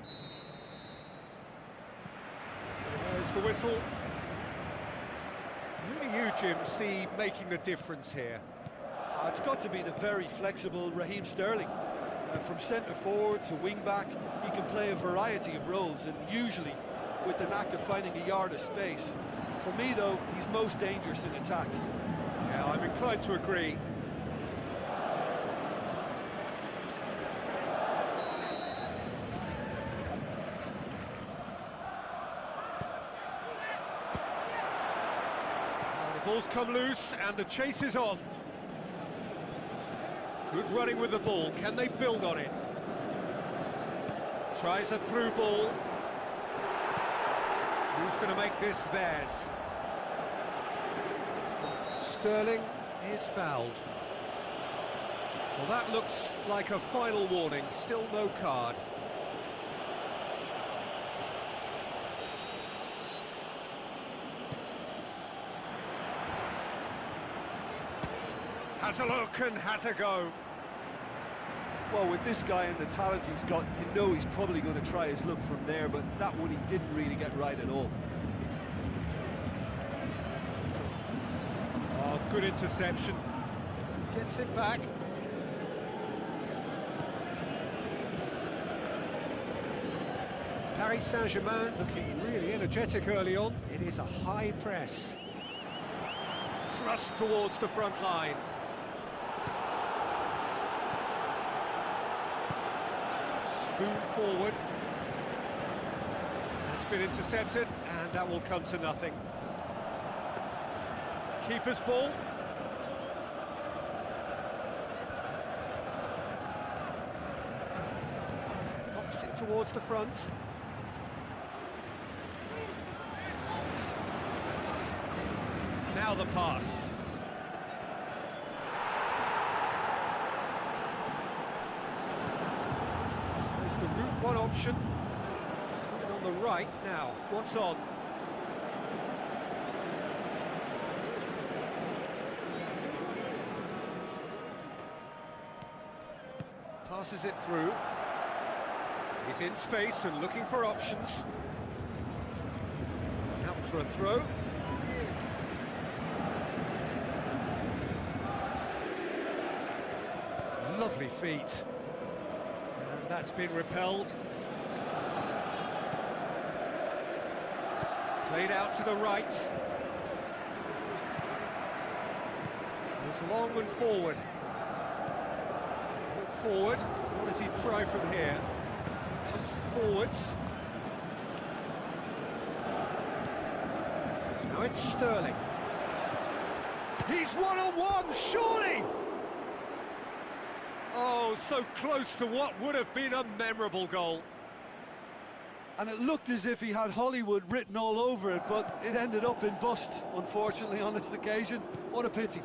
There's the whistle. Who do you, Jim, see making the difference here? It's got to be the very flexible Raheem Sterling. From centre forward to wing back, he can play a variety of roles, and usually with the knack of finding a yard of space. For me, though, he's most dangerous in attack. Yeah, I'm inclined to agree. The ball's come loose and the chase is on. Good running with the ball. Can they build on it? Tries a through ball. Who's going to make this theirs? Sterling is fouled. Well, that looks like a final warning. Still no card. Has a look and has a go. Well, with this guy and the talent he's got, you know he's probably going to try his luck from there, but that one he didn't really get right at all. Oh, good interception. Gets it back. Paris Saint-Germain looking really energetic early on. It is a high press. Thrust towards the front line. Spoon forward. It's been intercepted, and that will come to nothing. Keeper's ball. Knocks it towards the front. Now the pass. So there's the route one option. He's put it on the right now. What's on? Passes it through. He's in space and looking for options. Out for a throw. Lovely feet. And that's been repelled. Played out to the right. Goes long and forward. Forward. What does he try from here? Pumps it forwards. Now it's Sterling. He's one-on-one, surely! Oh, so close to what would have been a memorable goal. And it looked as if he had Hollywood written all over it, but it ended up in bust, unfortunately, on this occasion. What a pity.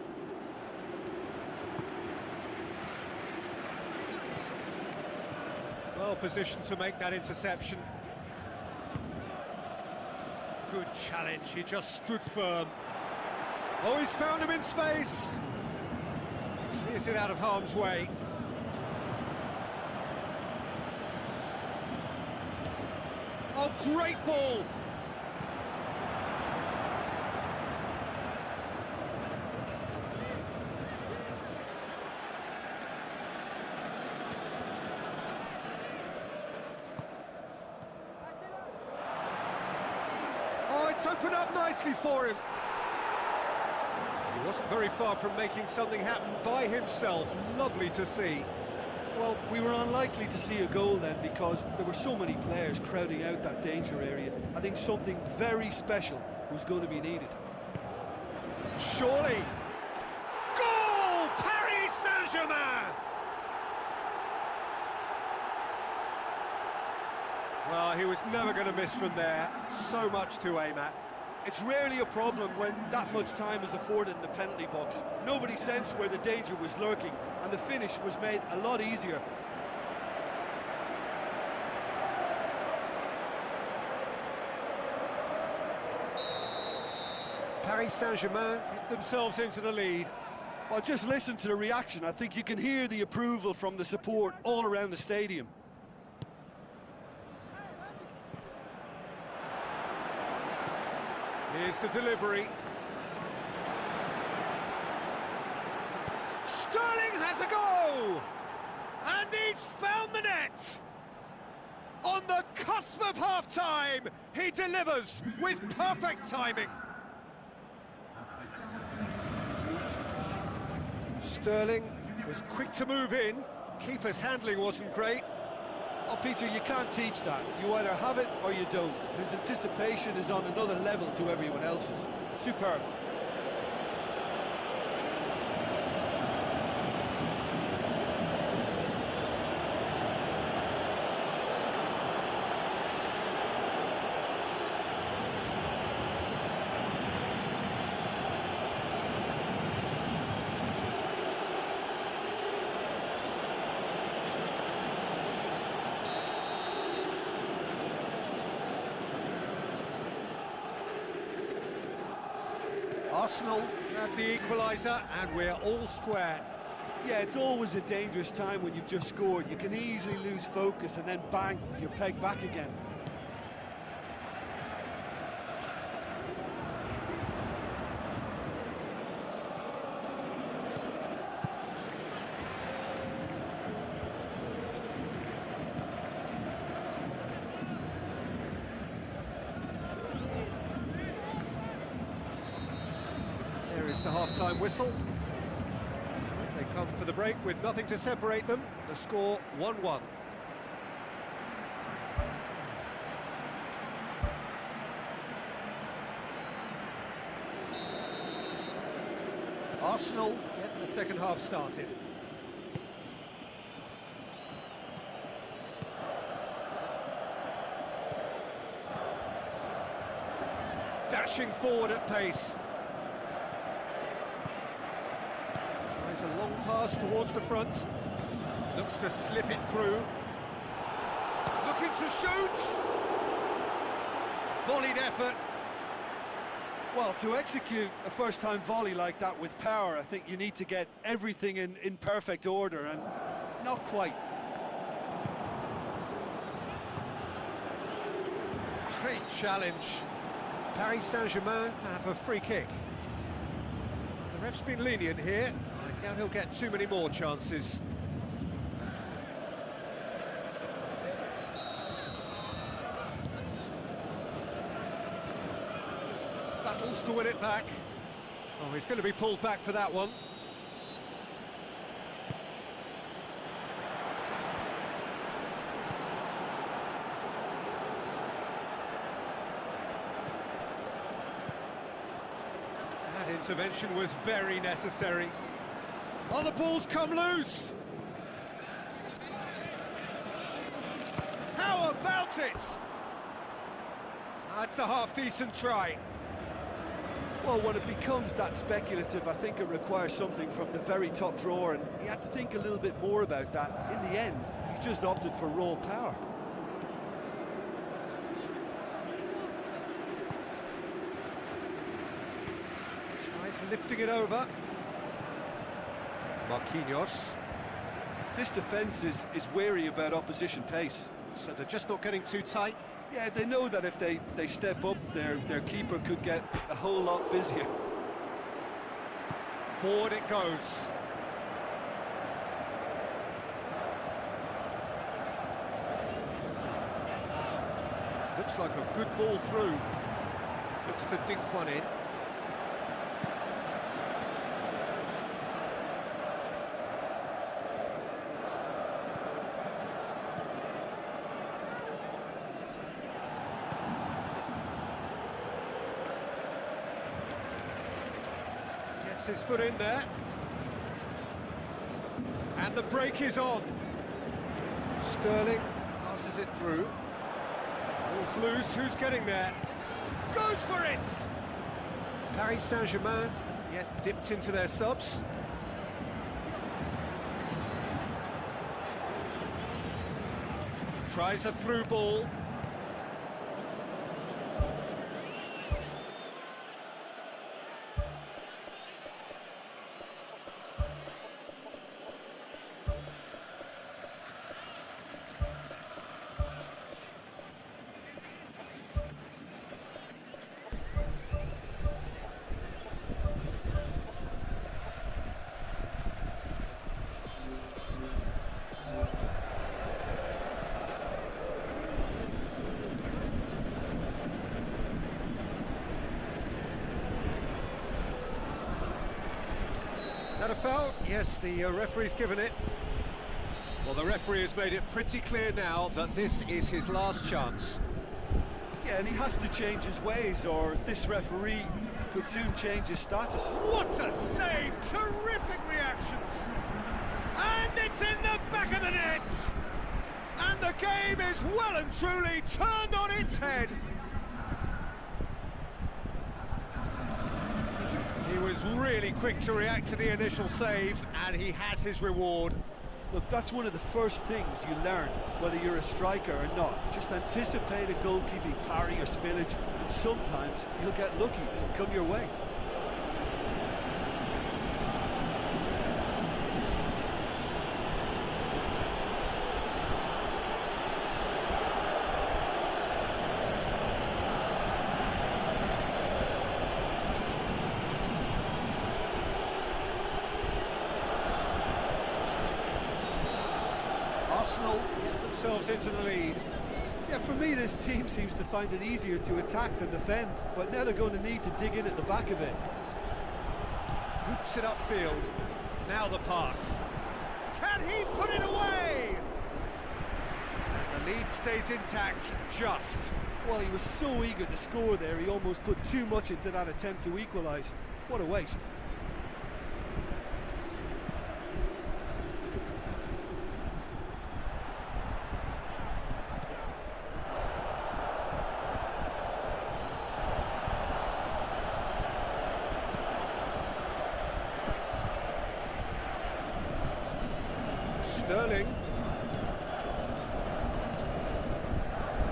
Well positioned to make that interception. Good challenge, he just stood firm. Oh, he's found him in space. Clears it out of harm's way. Oh, great ball! Oh, it's opened up nicely for him. He wasn't very far from making something happen by himself. Lovely to see. Well, we were unlikely to see a goal then because there were so many players crowding out that danger area. I think something very special was going to be needed. Surely. Goal! Paris Saint-Germain! Well, he was never going to miss from there. So much to aim at. It's rarely a problem when that much time is afforded in the penalty box. Nobody sensed where the danger was lurking, and the finish was made a lot easier. Paris Saint-Germain get themselves into the lead. Well, just listen to the reaction. I think you can hear the approval from the support all around the stadium. Here's the delivery. Sterling has a go! And he's found the net! On the cusp of half-time, he delivers with perfect timing. Sterling was quick to move in. Keeper's handling wasn't great. Oh, Peter, you can't teach that. You either have it or you don't. His anticipation is on another level to everyone else's. Superb. Arsenal grab the equaliser and we're all square. Yeah, it's always a dangerous time when you've just scored. You can easily lose focus and then bang, you're pegged back again. There is the half-time whistle. They come for the break with nothing to separate them. The score 1-1. Arsenal getting the second half started. Dashing forward at pace. Tries a long pass towards the front. Looks to slip it through. Looking to shoot. Volleyed effort. Well, to execute a first-time volley like that with power, I think you need to get everything in perfect order, and not quite. Great challenge. Paris Saint-Germain have a free kick. The ref's been lenient here. I doubt he'll get too many more chances. Battles to win it back. Oh, he's going to be pulled back for that one. That intervention was very necessary. Oh, the ball's come loose! How about it? That's a half-decent try. Well, when it becomes that speculative, I think it requires something from the very top drawer, and he had to think a little bit more about that. In the end, he's just opted for raw power. Tries lifting it over. Marquinhos. This defence is wary about opposition pace. So they're just not getting too tight. Yeah, they know that if they step up, their keeper could get a whole lot busier. Forward it goes. Looks like a good ball through. Looks to dink one in. Gets his foot in there. And the break is on. Sterling passes it through. Ball's loose, who's getting there? Goes for it! Paris Saint-Germain haven't yet dipped into their subs. Tries a through ball. that a foul? Yes, the referee's given it. Well, the referee has made it pretty clear now that this is his last chance. Yeah, and he has to change his ways, or this referee could soon change his status. What a save! Terrific reactions! And it's in the back of the net! And the game is well and truly turned on its head! He was really quick to react to the initial save, and he has his reward. Look, that's one of the first things you learn, whether you're a striker or not. Just anticipate a goalkeeping parry or spillage, and sometimes you'll get lucky, it'll come your way. Arsenal get themselves into the lead. Yeah, for me this team seems to find it easier to attack than defend, but now they're going to need to dig in at the back a bit. Hoops it upfield. Now the pass. Can he put it away? And the lead stays intact, just. Well, he was so eager to score there, he almost put too much into that attempt to equalise. What a waste. Sterling.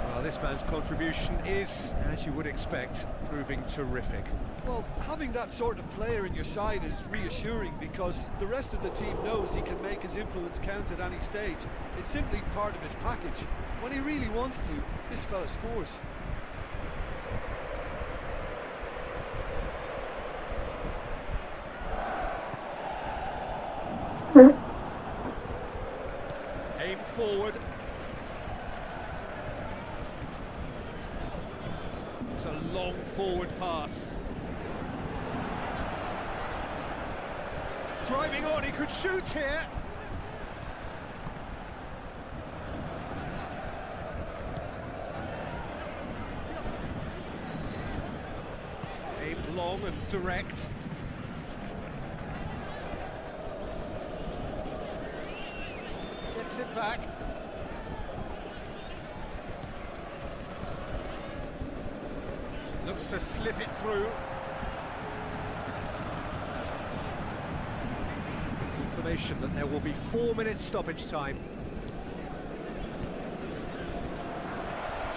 Well, this man's contribution is, as you would expect, proving terrific. Well, having that sort of player in your side is reassuring because the rest of the team knows he can make his influence count at any stage. It's simply part of his package. When he really wants to, this fella scores. Aim forward. It's a long forward pass. Driving on, he could shoot here. Aimed long and direct. Gets it back. Looks to slip it through. Information that there will be 4 minutes stoppage time.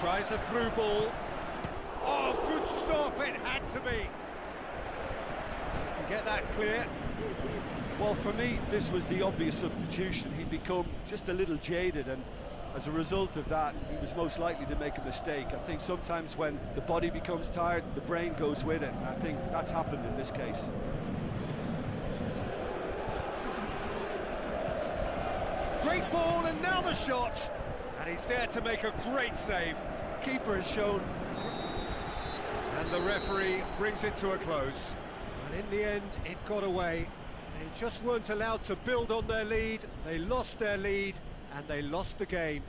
Tries a through ball. Oh, good stop, it had to be. Get that clear. Well, for me, this was the obvious substitution. He'd become just a little jaded, and as a result of that, he was most likely to make a mistake. I think sometimes when the body becomes tired, the brain goes with it, and I think that's happened in this case. Great ball, and now the shot. And he's there to make a great save. Keeper has shown. And the referee brings it to a close. And in the end, it got away. They just weren't allowed to build on their lead. They lost their lead, and they lost the game.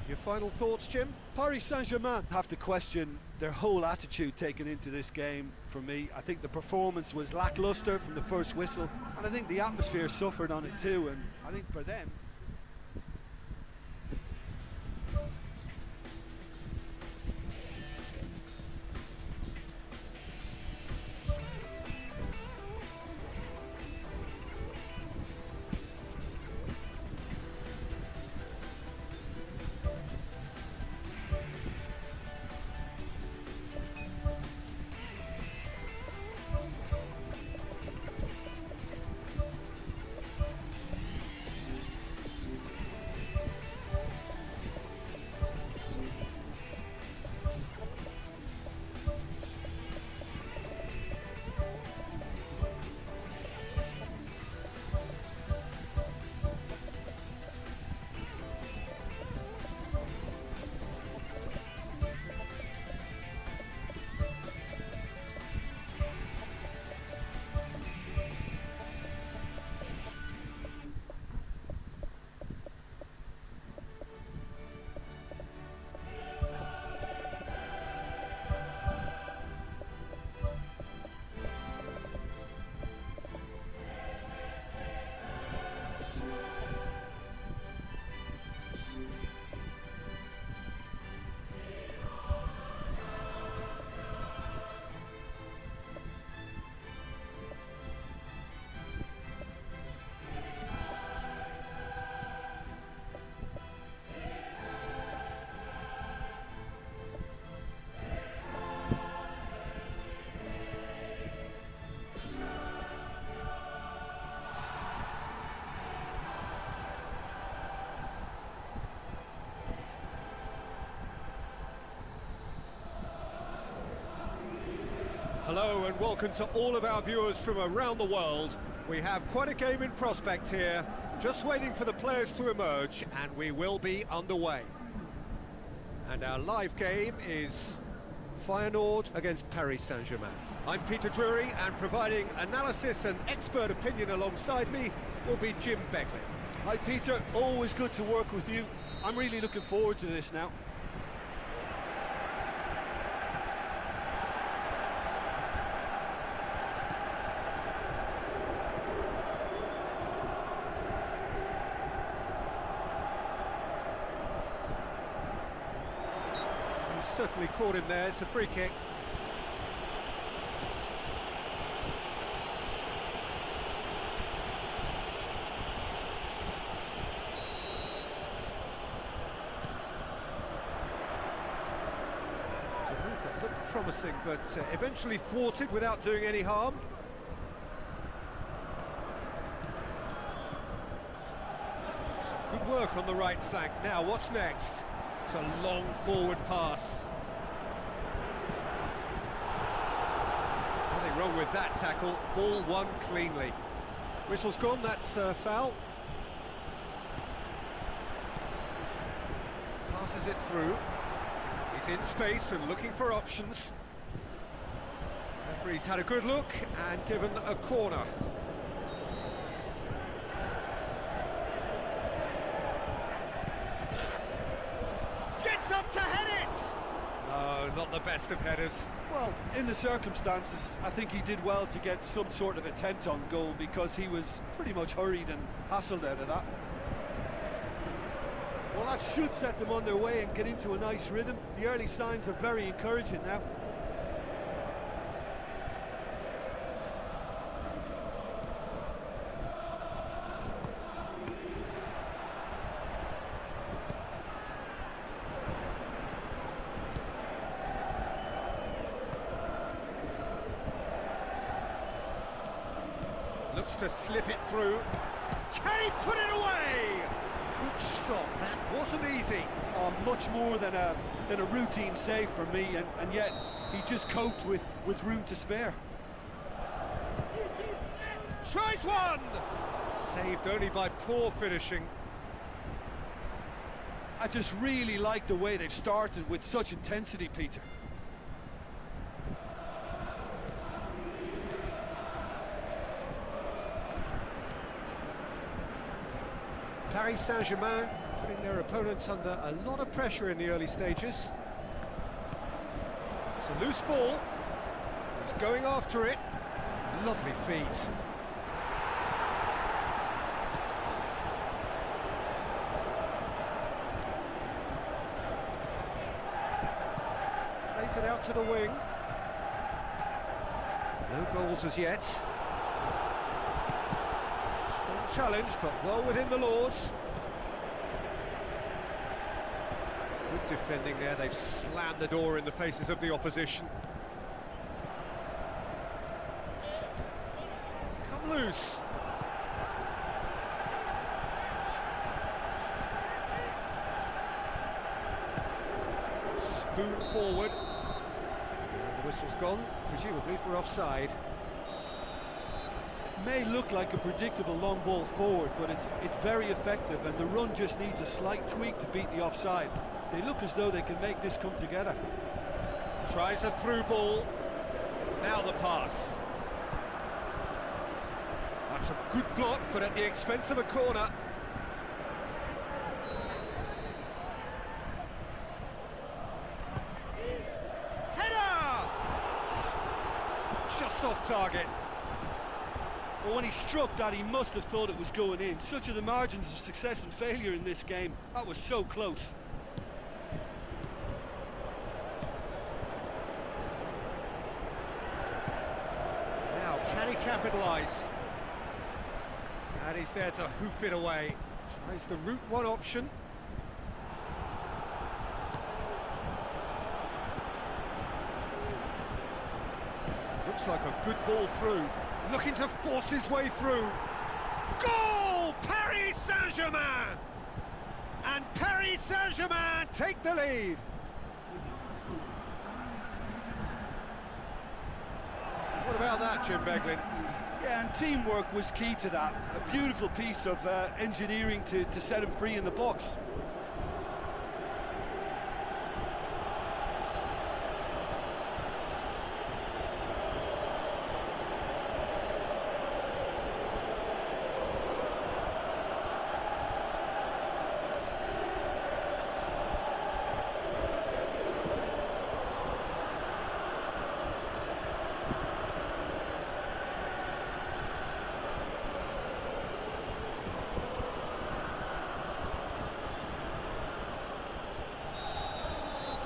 Your final thoughts, Jim? Paris Saint-Germain have to question their whole attitude taken into this game. For me, I think the performance was lacklustre from the first whistle, and I think the atmosphere suffered on it too, and I think for them Hello and welcome to all of our viewers from around the world. We have quite a game in prospect here, just waiting for the players to emerge, and we will be underway. And our live game is Feyenoord against Paris Saint-Germain. I'm Peter Drury, and providing analysis and expert opinion alongside me will be Jim Begley. Hi Peter, always good to work with you. I'm really looking forward to this now. He's certainly caught him there, it's a free kick. Looked promising, but eventually thwarted without doing any harm. Some good work on the right flank. Now, what's next? It's a long forward pass. Nothing wrong with that tackle. Ball won cleanly. Whistle's gone, that's foul. Passes it through. He's in space and looking for options. Referee's had a good look and given a corner. Gets up to head it! No, not the best of headers. Well, in the circumstances, I think he did well to get some sort of attempt on goal because he was pretty much hurried and hassled out of that. Well, that should set them on their way and get into a nice rhythm. The early signs are very encouraging now. Looks to slip it through. Can he put it away? Good stop, that wasn't easy. Much more than a routine save for me, and yet he just coped with room to spare. Tries one! Saved only by poor finishing. I just really like the way they've started with such intensity, Peter. Paris Saint-Germain putting their opponents under a lot of pressure in the early stages. It's a loose ball. He's going after it. Lovely feet. Plays it out to the wing. No goals as yet. Challenge, but well within the laws. Good defending there, they've slammed the door in the faces of the opposition. It's come loose. Spoon forward. And the whistle's gone, presumably for offside. May look like a predictable long ball forward, but it's very effective, and the run just needs a slight tweak to beat the offside. They look as though they can make this come together. Tries a through ball. Now the pass. That's a good block, but at the expense of a corner. Header! Just off target. Well, when he struck that, he must have thought it was going in. Such are the margins of success and failure in this game. That was so close. Now, can he capitalise? And he's there to hoof it away. Tries the route one option. Looks like a good ball through. Looking to force his way through. Goal! Paris Saint-Germain! And Paris Saint-Germain take the lead. that, Jim Beglin. Yeah, and teamwork was key to that. A beautiful piece of engineering to set him free in the box.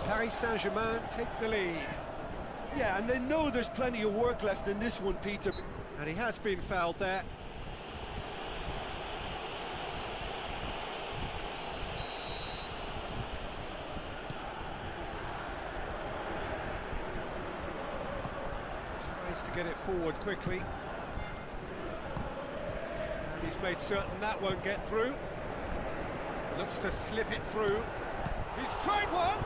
Paris Saint-Germain take the lead. Yeah, and they know there's plenty of work left in this one, Peter. And he has been fouled there. Tries to get it forward quickly. And he's made certain that won't get through. Looks to slip it through. He's tried one!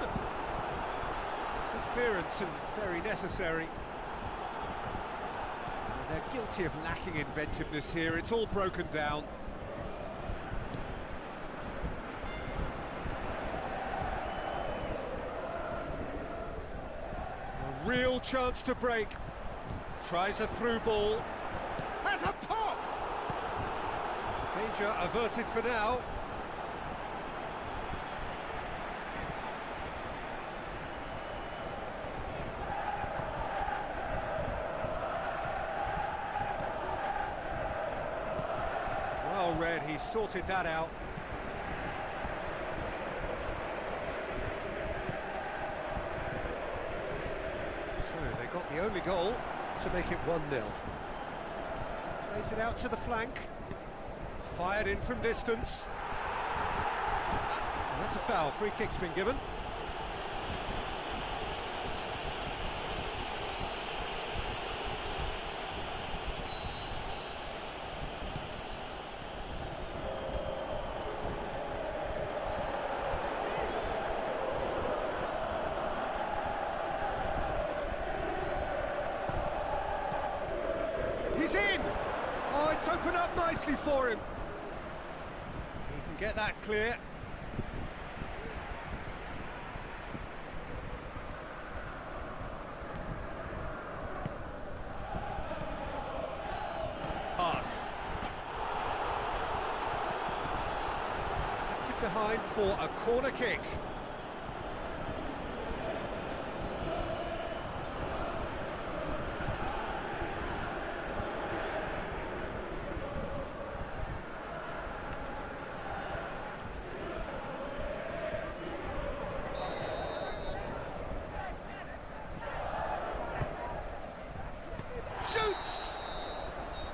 Good clearance and very necessary. They're guilty of lacking inventiveness here. It's all broken down. A real chance to break. Tries a through ball. Has a pop! Danger averted for now. Well read, he sorted that out. So they got the only goal to make it 1-0. Plays it out to the flank. Fired in from distance. And that's a foul, free kick's been given. He's in! Oh, it's opened up nicely for him. He can get that clear. Pass. Deflected behind for a corner kick. Shoots!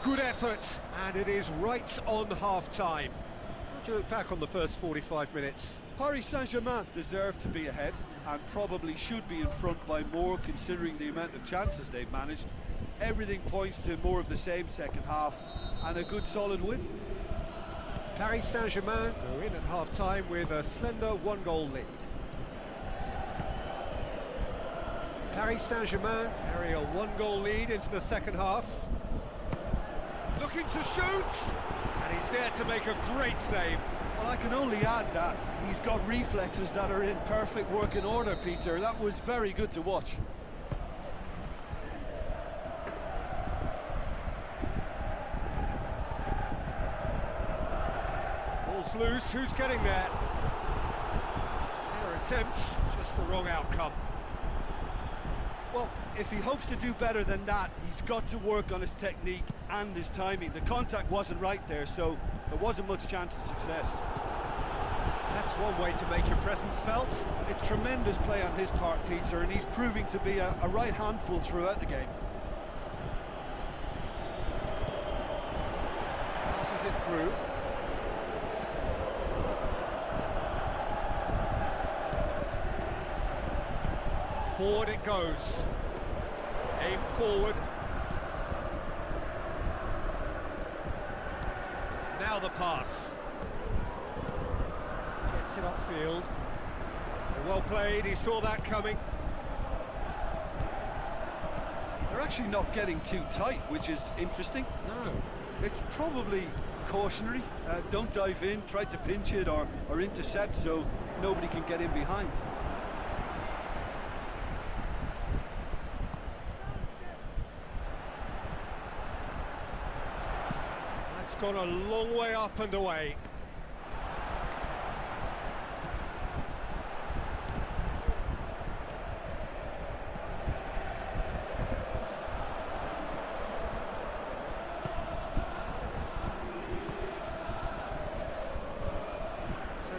Good effort, and it is right on half-time. How do you look back on the first 45 minutes? Paris Saint-Germain deserve to be ahead and probably should be in front by more considering the amount of chances they've managed. Everything points to more of the same second half and a good solid win. Paris Saint-Germain go in at half-time with a slender one-goal lead. Paris Saint-Germain carry a one-goal lead into the second half. Looking to shoot! And he's there to make a great save. Well, I can only add that he's got reflexes that are in perfect working order, Peter. That was very good to watch. Ball's loose, who's getting there? Fair attempt, just the wrong outcome. Well, if he hopes to do better than that, he's got to work on his technique and his timing. The contact wasn't right there, so there wasn't much chance of success. That's one way to make your presence felt. It's tremendous play on his part, Peter, and he's proving to be a right handful throughout the game. Passes it through. Forward it goes. Aim forward. Now the pass. Gets it upfield. Well played, he saw that coming. They're actually not getting too tight, which is interesting. No. It's probably cautionary. Don't dive in, try to pinch it or intercept so nobody can get in behind. That's gone a long way up and away.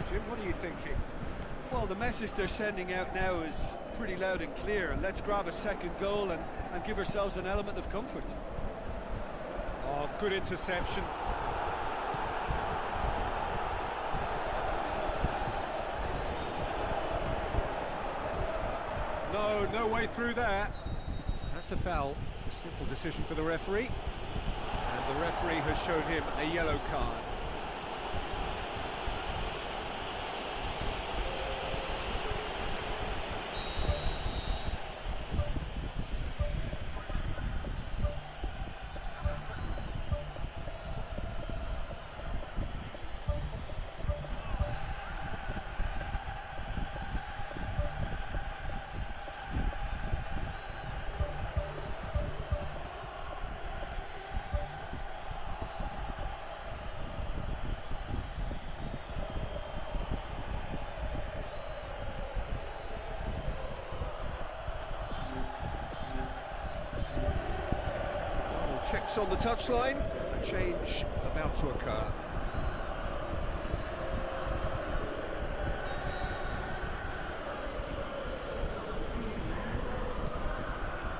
Jim, what are you thinking? Well, the message they're sending out now is pretty loud and clear. Let's grab a second goal and give ourselves an element of comfort. Oh, good interception. No way through there. That's a foul. A simple decision for the referee. And the referee has shown him a yellow card. Checks on the touchline, a change about to occur.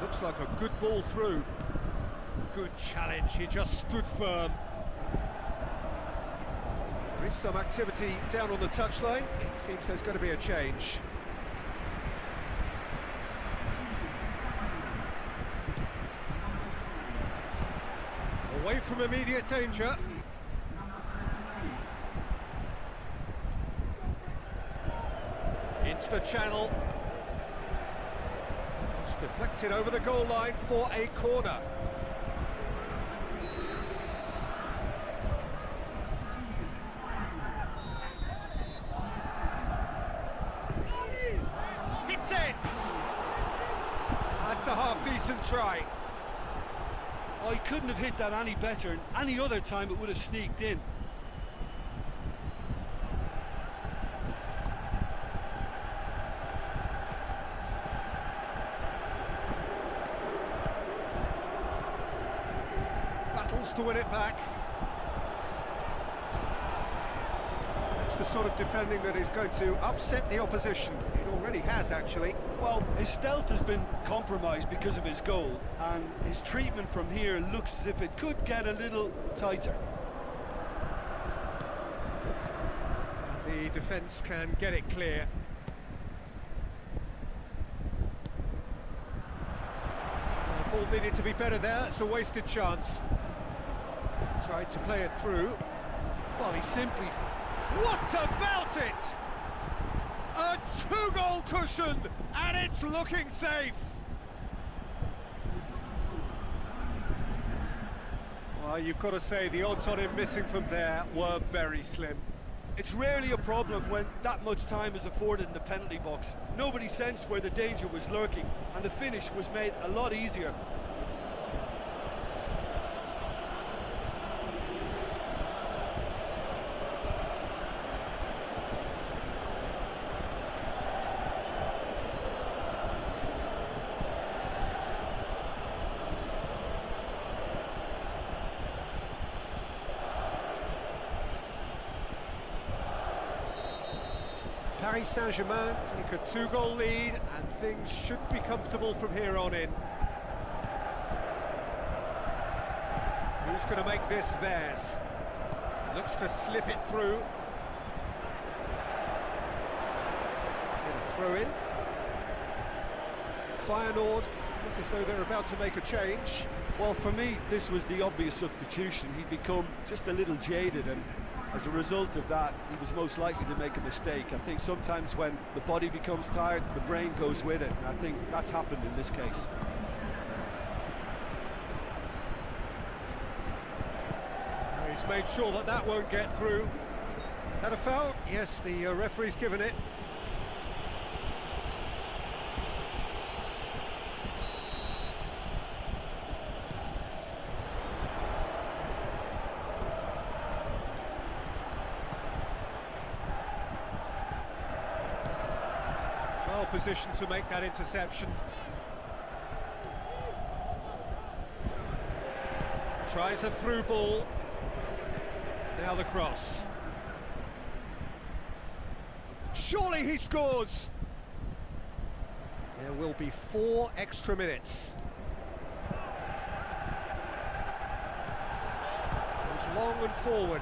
Looks like a good ball through. Good challenge, he just stood firm. There is some activity down on the touchline. It seems there's going to be a change. Away from immediate danger. Into the channel. It's deflected over the goal line for a corner. Hits it! That's a half-decent try. Oh, he couldn't have hit that any better, and any other time it would have sneaked in. Battles to win it back. That's the sort of defending that is going to upset the opposition. It already has, actually. Well, his stealth has been compromised because of his goal, and his treatment from here looks as if it could get a little tighter. The defence can get it clear. The ball needed to be better there, it's a wasted chance. Tried to play it through. Well, he simply... What about it? A two-goal cushion, and it's looking safe. Well, you've got to say the odds on him missing from there were very slim. It's rarely a problem when that much time is afforded in the penalty box. Nobody sensed where the danger was lurking, and the finish was made a lot easier. Paris Saint-Germain take a two-goal lead, and things should be comfortable from here on in. Who's going to make this theirs? Looks to slip it through. Gonna throw in. Feyenoord look as though they're about to make a change. Well, for me, this was the obvious substitution. He'd become just a little jaded, and as a result of that, he was most likely to make a mistake. I think sometimes when the body becomes tired, the brain goes with it, and I think that's happened in this case. He's made sure that that won't get through. Had a foul? Yes, the referee's given it. Well positioned to make that interception. Tries a through ball. Now the cross. Surely he scores! There will be 4 extra minutes. Goes long and forward.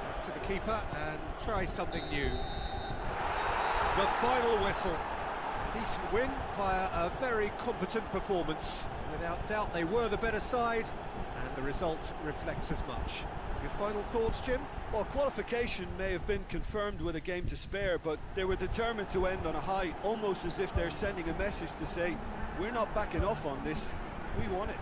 Back to the keeper and try something new. The final whistle. Decent win via a very competent performance. Without doubt they were the better side, and the result reflects as much. Your final thoughts, Jim? Well, qualification may have been confirmed with a game to spare, but they were determined to end on a high, almost as if they're sending a message to say, we're not backing off on this, we won it.